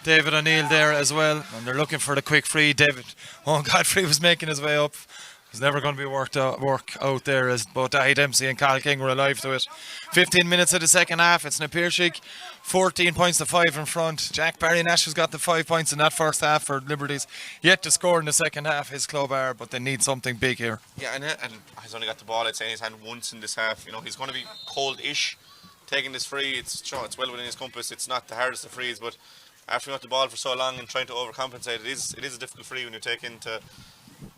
David O'Neill there as well, and they're looking for the quick free. Godfrey was making his way up. It's never going to be work out there, as both Dahi Dempsey and Carl King were alive to it. 15 minutes of the second half. It's Piarsaigh 14 points to 5 in front. Jack Barry Nash has got the 5 points in that first half for Liberties. Yet to score in the second half, his club are, but they need something big here. Yeah, and he's only got the ball, I'd say, in his hand once in this half. He's going to be cold-ish taking this free. It's well within his compass. It's not the hardest of frees, but after you got the ball for so long and trying to overcompensate, it is a difficult free when you take into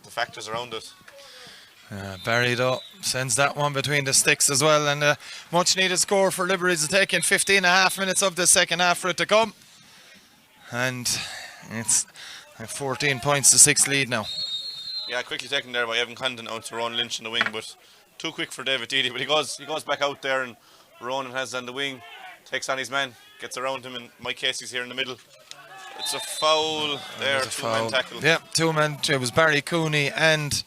the factors around it. Barry though sends that one between the sticks as well, and much needed score for Liberties. It's taking 15.5 minutes of the second half for it to come, and it's a 14 points to 6 lead now. Yeah, quickly taken there by Evan Condon out to Ronan Lynch in the wing, but too quick for David Deedy. But he goes back out there, and Ronan has on the wing, takes on his man, gets around him, and Mike Casey's here in the middle. It's a foul there, two-man tackle. Yeah, 2-man. It was Barry Cooney and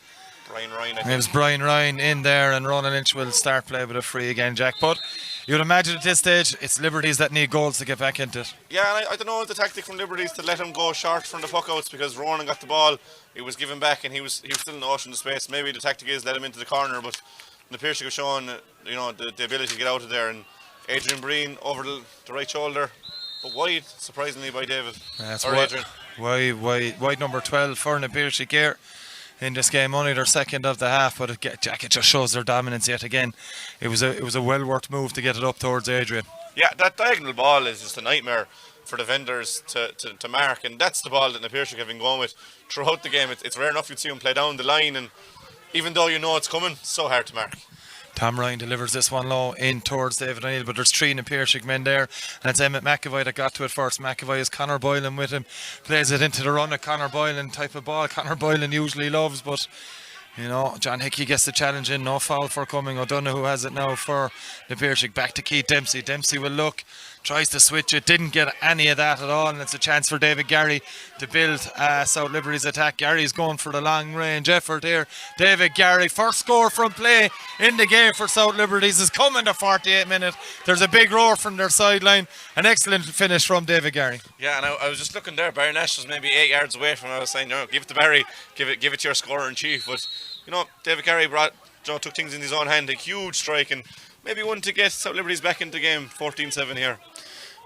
Brian Ryan. It was Brian Ryan in there, and Ronan Lynch will start play with a free again, Jack. But you'd imagine at this stage, it's Liberties that need goals to get back into it. Yeah, and I don't know the tactic from Liberties to let him go short from the puckouts, because Ronan got the ball, it was given back, and he was still in the ocean of space. Maybe the tactic is let him into the corner, but the Piarsaigh was showing the ability to get out of there, and Adrian Breen over the right shoulder, but wide, surprisingly, by David. That's Adrian. Wide number 12 for the Piarsaigh here in this game, only their second of the half, but it just shows their dominance yet again. It was a well worked move to get it up towards Adrian. Yeah, that diagonal ball is just a nightmare for defenders to mark, and that's the ball that the Piarsaigh have been going with throughout the game. It's rare enough you'd see them play down the line, and even though you know it's coming, it's so hard to mark. Tom Ryan delivers this one low in towards David O'Neill, but there's 3 in the Piarsaigh men there, and it's Emmett McAvoy that got to it first. McAvoy is Conor Boylan with him, plays it into the run of Conor Boylan type of ball. Conor Boylan usually loves, but John Hickey gets the challenge in, no foul for coming. O'Donoghue has it now for the Piarsaigh. Back to Keith Dempsey. Dempsey will look, tries to switch it, didn't get any of that at all, and it's a chance for David Gary to build South Liberty's attack. Gary's going for the long range effort here. David Gary, first score from play in the game for South Liberties, is coming to 48 minutes. There's a big roar from their sideline. An excellent finish from David Gary. Yeah, and I was just looking there. Barry Nash was maybe 8 yards away from him. I was saying, give it to Barry, give it to your scorer in chief. But David Gary took things in his own hand, a huge strike, and maybe one to get South Liberties back into the game. 14-7 here.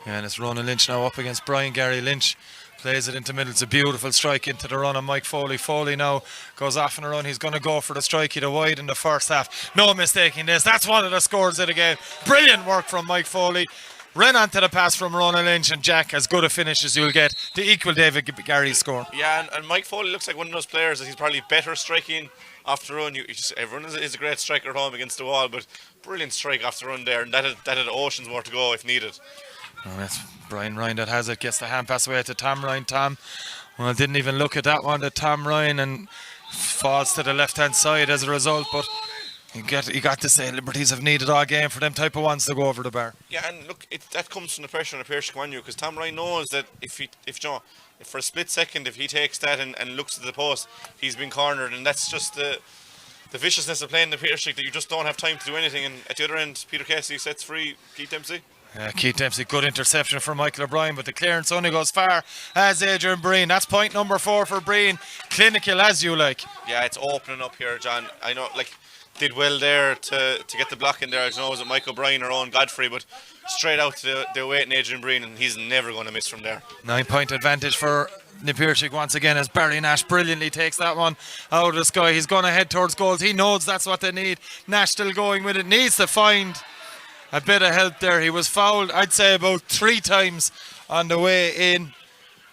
Yeah, and it's Ronan Lynch now up against Brian Gary. Lynch plays it into middle. It's a beautiful strike into the run of Mike Foley. Foley now goes off on a run. He's going to go for the strike. He had a wide in the first half. No mistaking this. That's one of the scores of the game. Brilliant work from Mike Foley. Ran onto the pass from Ronan Lynch, and Jack, as good a finish as you'll get to equal David Gary's score. Yeah, and Mike Foley looks like one of those players that he's probably better striking off the run. Everyone is a great striker at home against the wall, but brilliant strike off the run there, and that had oceans more to go if needed. Oh, that's Brian Ryan that has it, gets the hand pass away to Tom Ryan. Tom, didn't even look at that one to Tom Ryan, and falls to the left hand side as a result, but You got to say Liberties have needed all game for them type of ones to go over the bar. Yeah, and look, that comes from the pressure on the Piarsaigh come on you, because Tom Ryan knows that if for a split second, if he takes that and looks at the post, he's been cornered, and that's just the viciousness of playing the Piarsaigh, that you just don't have time to do anything. And at the other end, Peter Casey sets free Keith Dempsey. Keith Dempsey, good interception from Michael O'Brien, but the clearance only goes far as Adrian Breen. That's point number 4 for Breen. Clinical as you like. Yeah, it's opening up here, John. I know, did well there to get the block in there. I don't know, was it Mike O'Brien or Owen Godfrey, but straight out to the waiting Adrian Breen, and he's never going to miss from there. 9-point advantage for the Piarsaigh once again, as Barry Nash brilliantly takes that one out of the sky. He's going to head towards goals. He knows that's what they need. Nash still going with it. Needs to find a bit of help there. He was fouled, I'd say, about 3 times on the way in.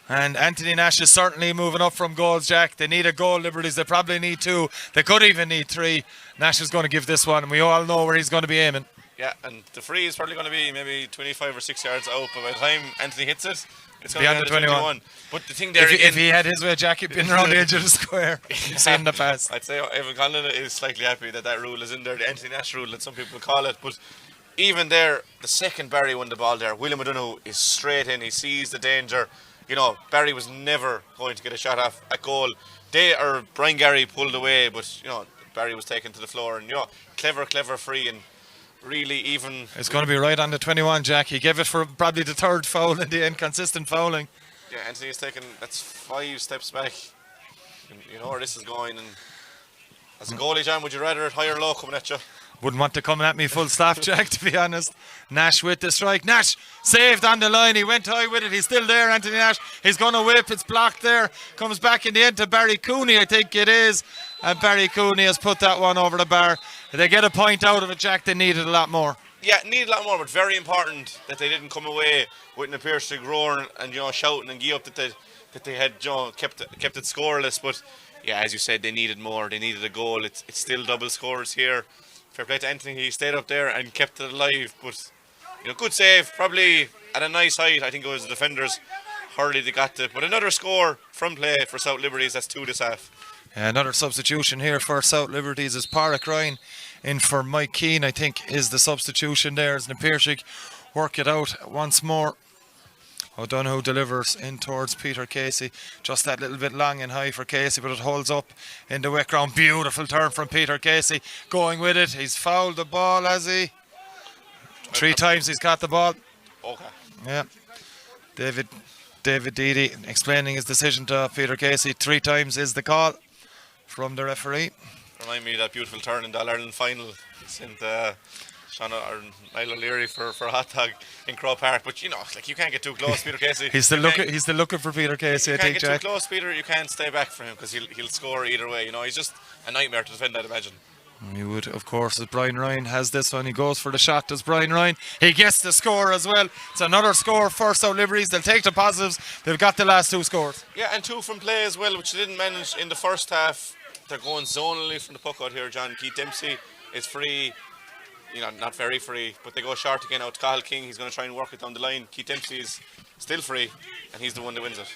And Anthony Nash is certainly moving up from goals, Jack. They need a goal, Liberties. They probably need 2. They could even need 3. Nash is going to give this one, and we all know where he's going to be aiming. Yeah, and the free is probably going to be maybe 25 or 6 yards out, but by the time Anthony hits it, it's going to be under 21. But the thing there if he had his way, Jack, he'd been around the edge of the square. You've seen the past. I'd say Evan Conlon is slightly happy that rule is in there, the Anthony Nash rule that some people call it. But even there, the second Barry won the ball there, William O'Donoghue is straight in. He sees the danger. You know, Barry was never going to get a shot off at goal. Brian Gary pulled away, but, you know, Barry was taken to the floor. And, you know, clever free, and really even... It's going to be right on the 21, Jack. He gave it for probably the 3rd foul in the end, consistent fouling. Yeah, Anthony's taken, that's 5 steps back. And you know where this is going. And as a goalie, John, would you rather it high or low coming at you? Wouldn't want to come at me full stop, Jack, to be honest. Nash with the strike. Nash saved on the line. He went high with it. He's still there, Anthony Nash. He's going to whip. It's blocked there. Comes back in the end to Barry Cooney, I think it is. And Barry Cooney has put that one over the bar. They get a point out of it, Jack. They needed a lot more. Yeah, needed a lot more, but very important that they didn't come away with an Piarsaigh roaring and, you know, shouting and give up that they had, you know, kept it scoreless. But yeah, as you said, they needed more. They needed a goal. It's still double scores here. Fair play to Anthony. He stayed up there and kept it alive. But, you know, good save. Probably at a nice height. I think it was the defenders. Hurley they got it. But another score from play for South Liberties. That's 2 this half. Another substitution here for South Liberties is Piarsaigh Ryan in for Mike Keane, I think, is the substitution there as the Piarsaigh work it out once more. O'Donoghue delivers in towards Peter Casey. Just that little bit long and high for Casey, but it holds up in the wet ground. Beautiful turn from Peter Casey. Going with it. He's fouled the ball, has he? 3 times he's caught the ball. Okay. Yeah. David Deedy explaining his decision to Peter Casey. 3 times is the call from the referee. Remind me of that beautiful turn in the All-Ireland final. Sent Sean or Niall O'Leary for a hot dog in Crow Park. But, you know, like, you can't get too close, Peter Casey. He's still looking for Peter Casey, I think, Jack. You can't get too close, Peter. You can't stay back from him because he'll score either way. You know, he's just a nightmare to defend, I'd imagine. You would, of course, as Brian Ryan has this one. He goes for the shot, does Brian Ryan. He gets the score as well. It's another score for South Liberties. They'll take the positives. They've got the last 2 scores. Yeah, and 2 from play as well, which they didn't manage in the first half. They're going zonally from the puck out here, John. Keith Dempsey is free. You know, not very free, but they go short again out to Cathal King. He's going to try and work it down the line. Keith Dempsey is still free, and he's the one that wins it.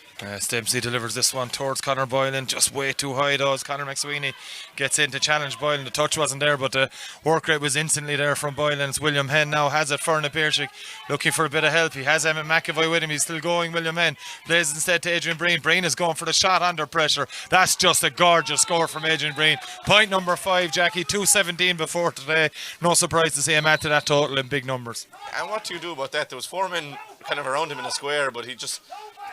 Dempsey delivers this one towards Conor Boylan, just way too high though, as Conor McSweeney gets in to challenge Boylan. The touch wasn't there, but the work rate was instantly there from Boylan. It's William Henn now has it for Piarsaigh, looking for a bit of help. He has Emmett McAvoy with him. He's still going. William Henn plays instead to Adrian Breen. Breen is going for the shot under pressure. That's just a gorgeous score from Adrian Breen. Point number 5, Jackie. 2:17 before today. No surprise to see him add to that total in big numbers. And what do you do about that? There was 4 men kind of around him in a square, but he just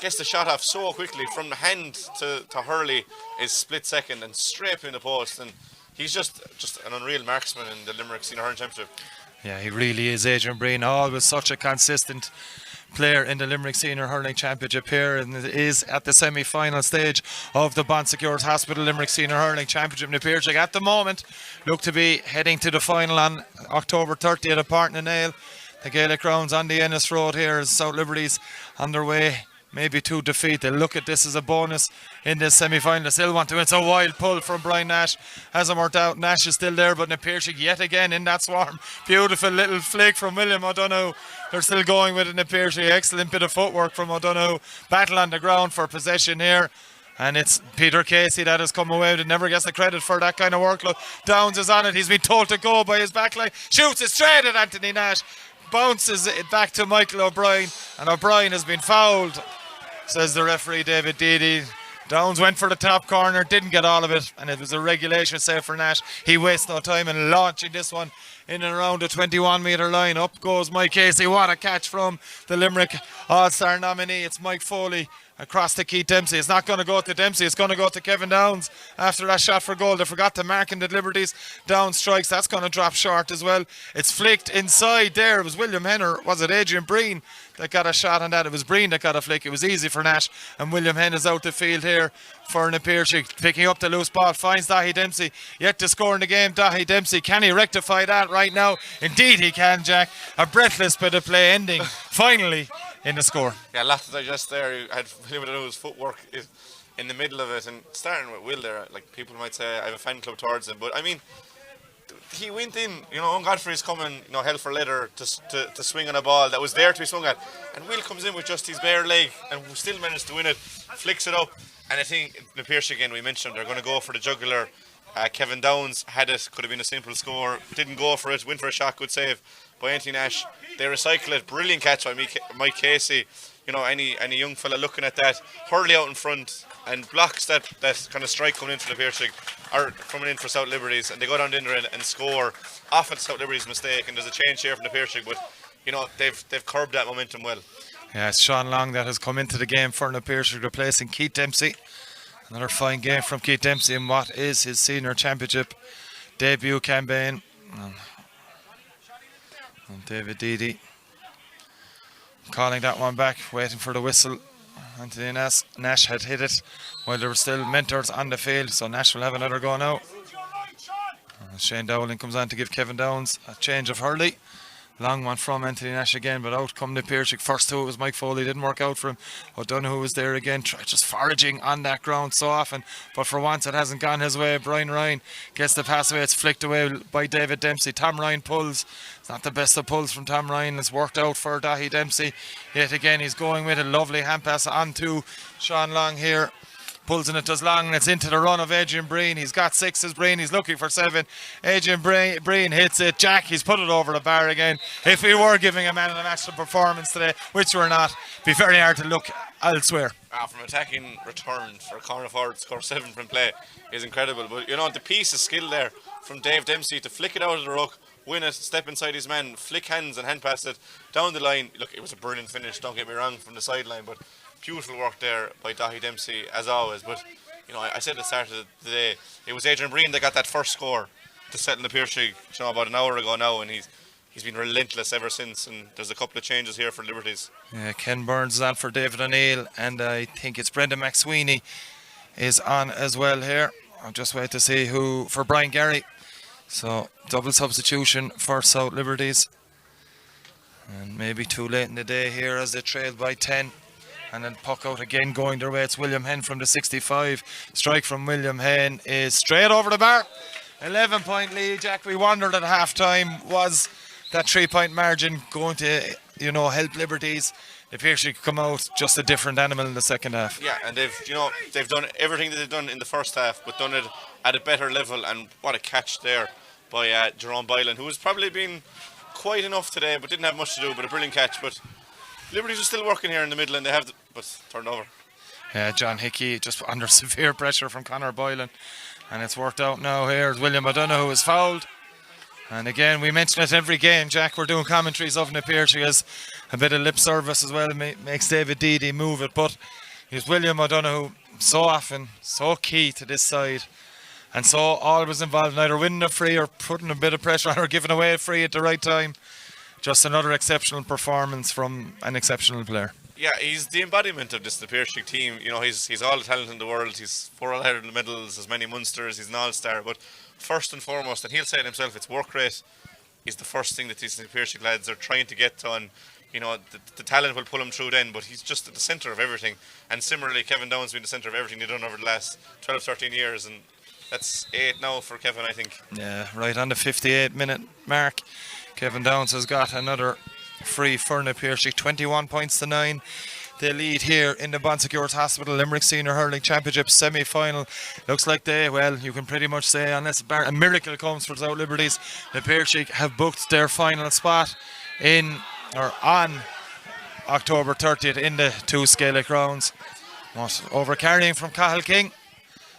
gets the shot off so quickly. From the hand to Hurley is split second and straight in the post, and he's just an unreal marksman in the Limerick Senior Hurling Championship. Yeah, he really is, Adrian Breen. Always such a consistent player in the Limerick Senior Hurling Championship here, and it is at the semi-final stage of the Bon Secours Hospital Limerick Senior Hurling Championship. Piarsaigh at the moment look to be heading to the final on October 30th at Partnanale. The Gaelic grounds on the Ennis Road here as South Liberties on their way maybe to defeat. They look at this as a bonus in this semi-final. They still want to win. It's a wild pull from Brian Nash. Hasn't worked out. Nash is still there, but Piarsaigh yet again in that swarm. Beautiful little flick from William O'Donoghue. They're still going with it, Piarsaigh. Excellent bit of footwork from O'Donoghue. Battle on the ground for possession here. And it's Peter Casey that has come away with it. Never gets the credit for that kind of workload. Downs is on it. He's been told to go by his backline. Shoots it straight at Anthony Nash. Bounces it back to Michael O'Brien. And O'Brien has been fouled, says the referee David Deedy. Downs went for the top corner, didn't get all of it, and it was a regulation save for Nash. He wastes no time in launching this one in and around the 21-metre line. Up goes Mike Casey. What a catch from the Limerick All-Star nominee. It's Mike Foley across to Keith Dempsey. It's not going to go to Dempsey, it's going to go to Kevin Downs after that shot for goal. They forgot to mark in the Liberties. Downs strikes, that's going to drop short as well. It's flicked inside there. It was William Henner, was it Adrian Breen that got a shot on that? It was Breen that got a flick. It was easy for Nash, and William Henn is out the field here for an Piarsaigh, picking up the loose ball, finds Dahi Dempsey, yet to score in the game. Dahi Dempsey, can he rectify that right now? Indeed he can, Jack. A breathless bit of play ending finally in the score. Yeah, a lot to digest there. He had limited his footwork in the middle of it, and starting with Will there, like people might say I have a fan club towards him, but I mean, he went in, Owen Godfrey's coming, hell for leather to swing on a ball that was there to be swung at, and Will comes in with just his bare leg and still managed to win it, flicks it up. And I think the Piarsaigh, again, we mentioned they're going to go for the jugular. Kevin Downs had it, could have been a simple score, didn't go for it, went for a shot, good save by Anthony Nash. They recycle it, brilliant catch by Mike Casey. Any young fella looking at that, Hurley out in front and blocks that kind of strike coming into the Piarsaigh, or coming in for South Liberties, and they go down the end and score off of South Liberties' mistake. And there's a change here from the Piarsaigh, but they've curbed that momentum well. Yeah, it's Sean Long that has come into the game for the Piarsaigh, replacing Keith Dempsey. Another fine game from Keith Dempsey in what is his senior championship debut campaign. And David Deedy calling that one back, waiting for the whistle. Anthony Nash had hit it while there were still mentors on the field, so Nash will have another go now. Shane Dowling comes on to give Kevin Downs a change of Hurley. Long one from Anthony Nash again, but out come the Piarsaigh. First two, it was Mike Foley, didn't work out for him. O'Donoghue was there again, just foraging on that ground so often, but for once it hasn't gone his way. Brian Ryan gets the pass away, it's flicked away by David Dempsey. Tom Ryan pulls. It's not the best of pulls from Tom Ryan. It's worked out for Dahi Dempsey. Yet again, he's going with a lovely hand pass onto Sean Long here. Pulls and it does Long, and it's into the run of Adrian Breen. He's got 6 as Breen, he's looking for 7. Adrian Breen hits it. Jack, he's put it over the bar again. If we were giving a man of the match performance today, which we're not, it'd be very hard to look elsewhere. From attacking return for a corner forward to score 7 from play is incredible. But the piece of skill there from Dave Dempsey to flick it out of the ruck, win it, step inside his man, flick hands and hand pass it down the line. Look, it was a brilliant finish, don't get me wrong, from the sideline, but beautiful work there by Dahi Dempsey as always. But I said at the start of the day, it was Adrian Breen that got that first score to settle the Piarsaigh about an hour ago now, and he's been relentless ever since. And there's a couple of changes here for Liberties. Yeah, Ken Burns is on for David O'Neill, and I think it's Brendan McSweeney is on as well here. I'll just wait to see who for Brian Gary. So double substitution for South Liberties, and maybe too late in the day here as they trail by 10. And then puck out again going their way. It's William Henn from the 65. Strike from William Henn is straight over the bar. 11-point lead, Jack. We wondered at half time, was that 3-point margin going to help Liberties? The Piarsaigh could come out just a different animal in the second half. Yeah, and they've done everything that they've done in the first half, but done it at a better level. And what a catch there by Jerome Bylan, who has probably been quiet enough today but didn't have much to do, but a brilliant catch. But Liberties are still working here in the middle, and they have but turned over. Yeah, John Hickey just under severe pressure from Conor Boylan, and it's worked out now here. William O'Donoghue is fouled, and again we mention it every game, Jack, we're doing commentaries of the Piarsaigh as a bit of lip service as well, makes David Deedy move it, but he's William O'Donoghue, so often so key to this side, and so always involved in either winning a free or putting a bit of pressure on or giving away a free at the right time. Just another exceptional performance from an exceptional player. Yeah, he's the embodiment of this, the Piarsaigh team. He's all the talent in the world. He's 4 All-Ireland medals, as many Munsters. He's an all-star. But first and foremost, and he'll say it himself, it's work rate is the first thing that these Piarsaigh lads are trying to get on. The talent will pull him through then, but he's just at the centre of everything. And similarly, Kevin Downs been the centre of everything they've done over the last 12, 13 years. And that's 8 now for Kevin, I think. Yeah, right on the 58-minute mark. Kevin Downs has got another free for the Piarsaigh, 21 points to 9. They lead here in the Bon Secours Hospital Limerick Senior Hurling Championship semi-final. Looks like you can pretty much say, unless a miracle comes for South Liberties, the Piarsaigh have booked their final spot on October 30th in the two Gaelic rounds. Over carrying from Cathal King.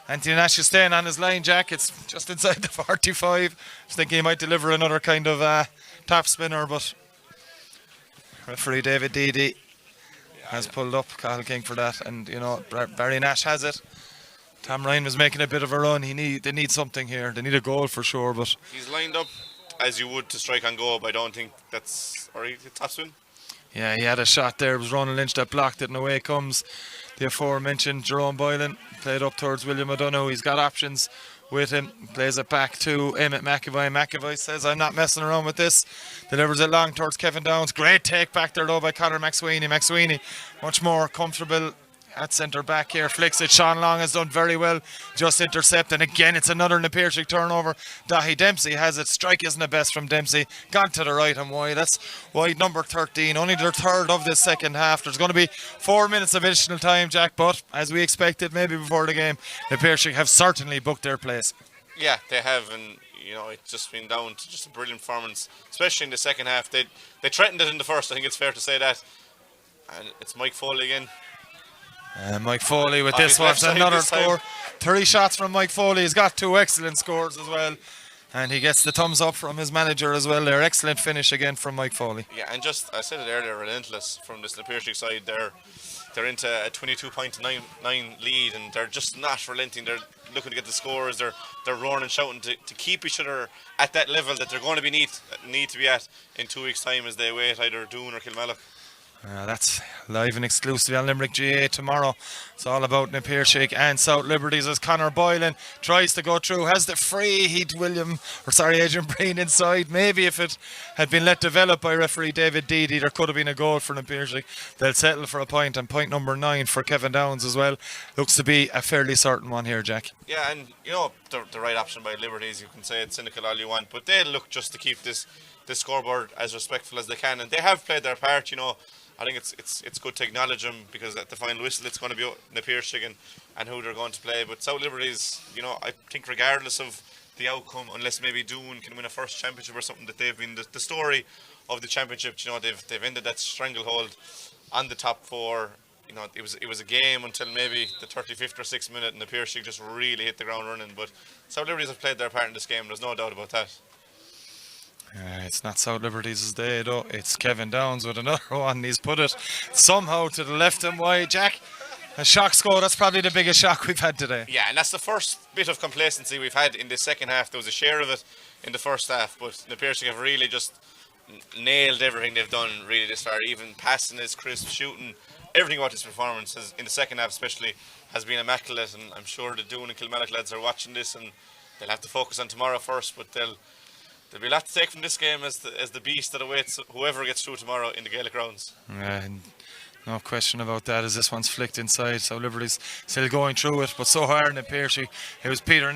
Anthony Nash is staying on his line, Jack. It's just inside the 45. I think he might deliver another kind of top spinner, but referee David Deedy has pulled up Cathal King for that. And, Barry Nash has it. Tom Ryan was making a bit of a run. They need something here. They need a goal for sure, but he's lined up as you would to strike on goal, but I don't think top spin. Yeah, he had a shot there. It was Ronan Lynch that blocked it, and away comes the aforementioned Jerome Boylan. Played up towards William O'Donoghue. He's got options with him. Plays it back to Emmett McAvoy. McAvoy says, I'm not messing around with this. Delivers it long towards Kevin Downs. Great take back there though by Conor McSweeney. McSweeney much more comfortable at centre back here. Flicks it. Sean Long has done very well. Just intercept. And again, it's another Piarsaigh turnover. Dahi Dempsey has it. Strike isn't the best from Dempsey. Gone to the right and wide. That's wide number 13. Only their third of this second half. There's going to be 4 minutes of additional time, Jack. But as we expected, maybe before the game, the Piarsaigh have certainly booked their place. Yeah, they have. And, it's just been down to just a brilliant performance, especially in the second half. They threatened it in the first. I think it's fair to say that. And it's Mike Foley again. Mike Foley with this one, another score. 3 shots from Mike Foley. He's got 2 excellent scores as well. And he gets the thumbs up from his manager as well. Their excellent finish again from Mike Foley. Yeah, and I said it earlier, relentless from the Piarsaigh side. They're into a 22.9 lead, and they're just not relenting. They're looking to get the scores. They're roaring and shouting to keep each other at that level that they're going to need to be at in 2 weeks' time as they await either Doon or Kilmallock. That's live and exclusively on Limerick GA tomorrow. It's all about the Piarsaigh and South Liberties as Conor Boylan tries to go through, has the free. Adrian Breen inside. Maybe if it had been let develop by referee David Deedy, there could have been a goal for the Piarsaigh. They'll settle for a point, and point number 9 for Kevin Downs as well. Looks to be a fairly certain one here, Jack. Yeah, and the right option by Liberties. You can say it's cynical all you want, but they'll look just to keep this scoreboard as respectful as they can, and they have played their part. I think it's good to acknowledge them, because at the final whistle it's going to be the Piarsaigh and who they're going to play. But South Liberties, I think regardless of the outcome, unless maybe Doon can win a first championship or something, that they've been the story of the championship. They've ended that stranglehold on the top 4. It was a game until maybe the 35th or 6th minute, and the Piarsaigh just really hit the ground running. But South Liberties have played their part in this game. There's no doubt about that. It's not South Liberties' day though. It's Kevin Downs with another one. He's put it somehow to the left and wide, Jack. A shock score. That's probably the biggest shock we've had today. Yeah, and that's the first bit of complacency we've had in the second half. There was a share of it in the first half, but the Piarsaigh have really just nailed everything they've done really this far. Even passing is crisp, shooting, everything about this performance in the second half especially has been immaculate. And I'm sure the Doon and Kilmallock lads are watching this, and they'll have to focus on tomorrow first, but there'll be a lot to take from this game as the beast that awaits whoever gets through tomorrow in the Gaelic rounds. No question about that, as this one's flicked inside. So Liberty's still going through it, but so hard in the Piarsaigh. It was Peter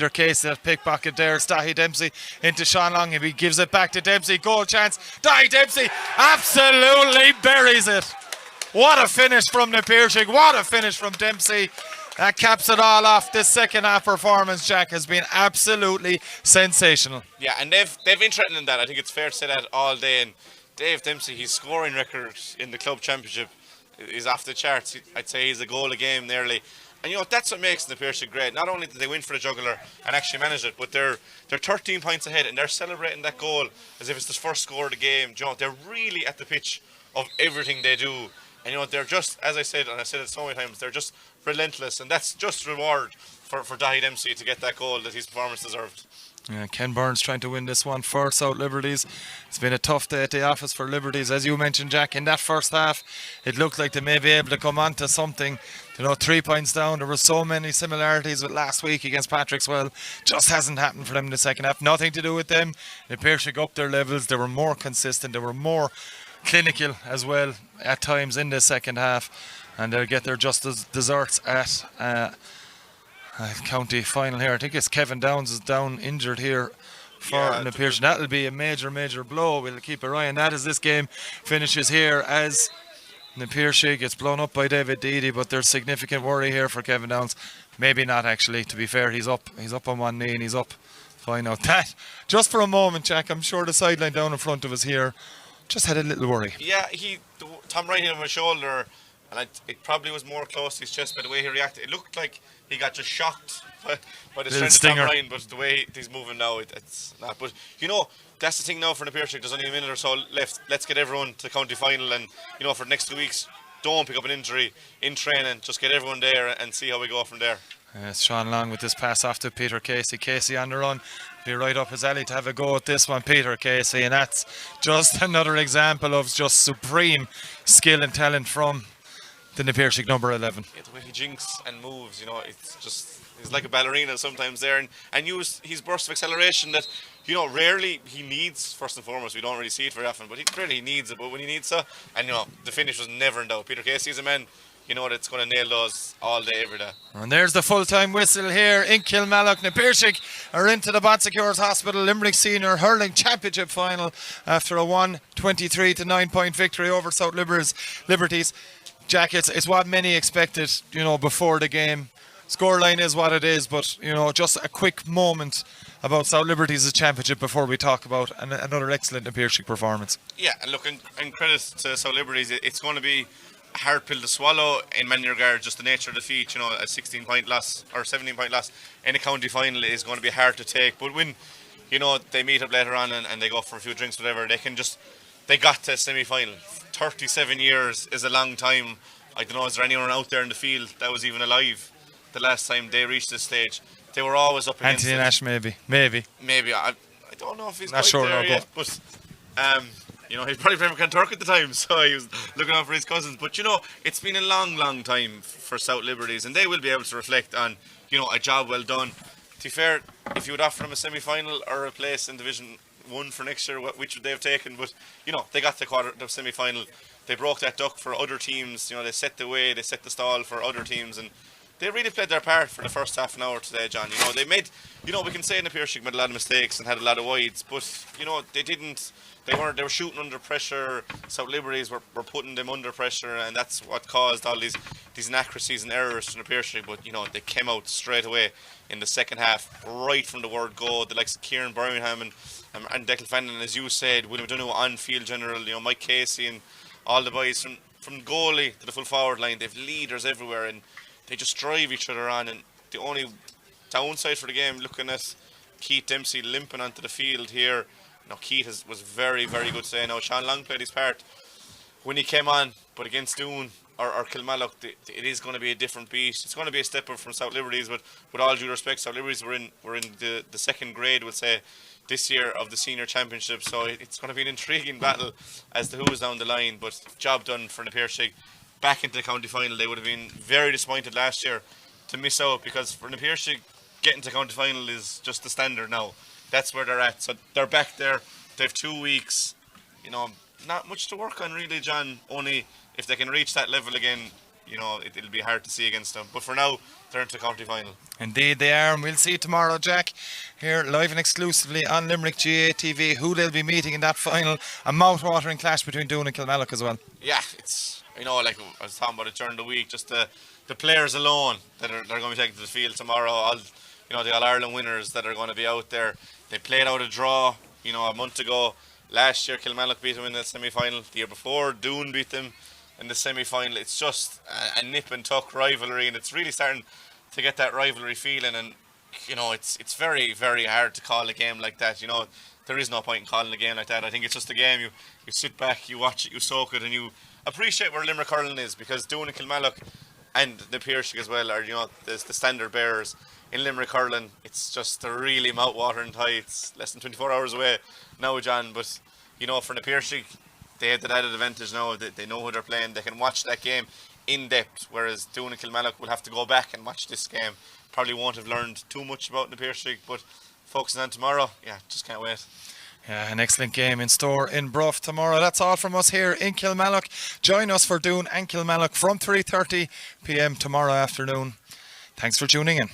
Casey that pickpocket there. It's Dahi Dempsey into Sean Long. He gives it back to Dempsey. Goal chance. Dahi Dempsey absolutely buries it. What a finish from the Piarsaigh. What a finish from Dempsey. That caps it all off. This second half performance, Jack, has been absolutely sensational. Yeah, and they've been threatening that. I think it's fair to say that all day. And Dave Dempsey, his scoring record in the club championship is off the charts. I'd say he's a goal a game nearly. And that's what makes the Piarsaigh great. Not only did they win for the juggler and actually manage it, but they're 13 points ahead, and they're celebrating that goal as if it's the first score of the game. They're really at the pitch of everything they do. And they're just, as I said, and I said it so many times, they're just relentless, and that's just reward for Dahi Dempsey to get that goal that his performance deserved. Yeah, Ken Burns trying to win this one for South Liberties. It's been a tough day at the office for Liberties. As you mentioned, Jack, in that first half, it looked like they may be able to come on to something. 3 points down. There were so many similarities with last week against Patrickswell. Just hasn't happened for them in the second half. Nothing to do with them. The Piarsaigh up their levels. They were more consistent. They were more clinical as well at times in the second half, and they'll get their just desserts at county final here. I think it's Kevin Downs is down injured here for the Piarsaigh. That'll be a major blow. We'll keep an eye on that as this game finishes here, as The Piarsaigh gets blown up by David Deedy, but there's significant worry here for Kevin Downs. Maybe not, actually. To be fair, he's up on one knee and he's up. Find out that. Just for a moment, Jack, I'm sure the sideline down in front of us here just had a little worry. Yeah, Tom Wright hit him on his shoulder, and it probably was more close to his chest by the way he reacted. It looked like he got just shocked by the strength of Tom Ryan, but the way he's moving now, it's not. But that's the thing now for the Piarsaigh. There's only a minute or so left. Let's get everyone to the county final, and for the next 2 weeks, don't pick up an injury in training. Just get everyone there and see how we go from there. It's Sean Long with this pass off to Peter Casey. Casey on the run. Be right up his alley to have a go at this one, Peter Casey, and that's just another example of just supreme skill and talent from the Piarsaigh number 11. Yeah, the way he jinks and moves, he's like a ballerina sometimes there, and use his burst of acceleration that, rarely he needs. First and foremost, we don't really see it very often, but he needs it. But when he needs it, and the finish was never in doubt. Peter Casey is a man, that's going to nail those all day, every day. And there's the full-time whistle here in Kilmallock. The Piarsaigh are into the Bonsecours Hospital Limerick Senior Hurling Championship final after a 123 to 9-point victory over South Liberties. Jack, it's what many expected, before the game. Scoreline is what it is, but, just a quick moment about South Liberties' championship before we talk about another excellent Piarsaigh performance. Yeah, and look, and credit to South Liberties, it's going to be a hard pill to swallow in many regards, just the nature of defeat. A 16-point loss or 17-point loss in a county final is going to be hard to take. But when, they meet up later on and they go for a few drinks, whatever, they got to a semi-final. 37 years is a long time. I don't know, is there anyone out there in the field that was even alive the last time they reached this stage? They were always up against Anthony Nash, maybe. I don't know if he's not quite sure there yet, but he's probably playing for Kanturk at the time, so he was looking out for his cousins. But it's been a long time for South Liberties, and they will be able to reflect on a job well done. To be fair, if you would offer them a semi-final or a place in Division 1 for next year, which would they have taken? But they got the semi-final. They broke that duck for other teams. They set the way, they set the stall for other teams, and they really played their part for the first half an hour today, John. They made, we can say in the Piarsaigh made a lot of mistakes and had a lot of wides, but they didn't. They were shooting under pressure. South Liberties were putting them under pressure, and that's what caused all these inaccuracies and errors from the Piarsaigh. But they came out straight away in the second half, right from the word go. The likes of Kieran Birmingham and Declan Fannin, as you said, William Dunno on-field general, Mike Casey and all the boys from goalie to the full forward line. They've leaders everywhere, and they just drive each other on. And the only downside for the game, looking at Keith Dempsey limping onto the field here. Keith was very, very good today. Now, Sean Long played his part when he came on, but against Doon or Kilmallock, it is going to be a different beast. It's going to be a step up from South Liberties, but with all due respect, South Liberties were in the second grade, we'll say, this year of the senior championship. So it's going to be an intriguing battle as to who is down the line. But job done for the Piarsaigh. Back into the county final. They would have been very disappointed last year to miss out, because for the Piarsaigh, getting to county final is just the standard now. That's where they're at. So they're back there. They have 2 weeks. Not much to work on really, John. Only if they can reach that level again, it'll be hard to see against them. But for now, they're into the county final. Indeed they are, and we'll see tomorrow, Jack, here live and exclusively on Limerick GA TV, who they'll be meeting in that final. A mouth-watering clash between Doon and Kilmallock as well. Yeah, it's, like I was talking about it during the week, just the players alone that they're going to be taking to the field tomorrow. The All-Ireland winners that are going to be out there. They played out a draw, a month ago. Last year, Kilmallock beat them in the semi-final. The year before, Doon beat them in the semi-final. It's just a nip and tuck rivalry, and it's really starting to get that rivalry feeling. And it's very, very hard to call a game like that. There is no point in calling a game like that. I think it's just a game. You sit back, you watch it, you soak it, and you appreciate where Limerick hurling is, because Doon and Kilmallock and the Piarsaigh as well are the standard bearers in Limerick hurling. It's just a really mouth-watering tie. It's less than 24 hours away now, John. But for the Piarsaigh, they have that added advantage now that they know who they're playing. They can watch that game in depth, whereas Doon and Kilmallock will have to go back and watch this game. Probably won't have learned too much about the Piarsaigh, but focusing on tomorrow, just can't wait. Yeah, an excellent game in store in Bruff tomorrow. That's all from us here in Kilmallock. Join us for Doon and Kilmallock from 3:30 p.m. tomorrow afternoon. Thanks for tuning in.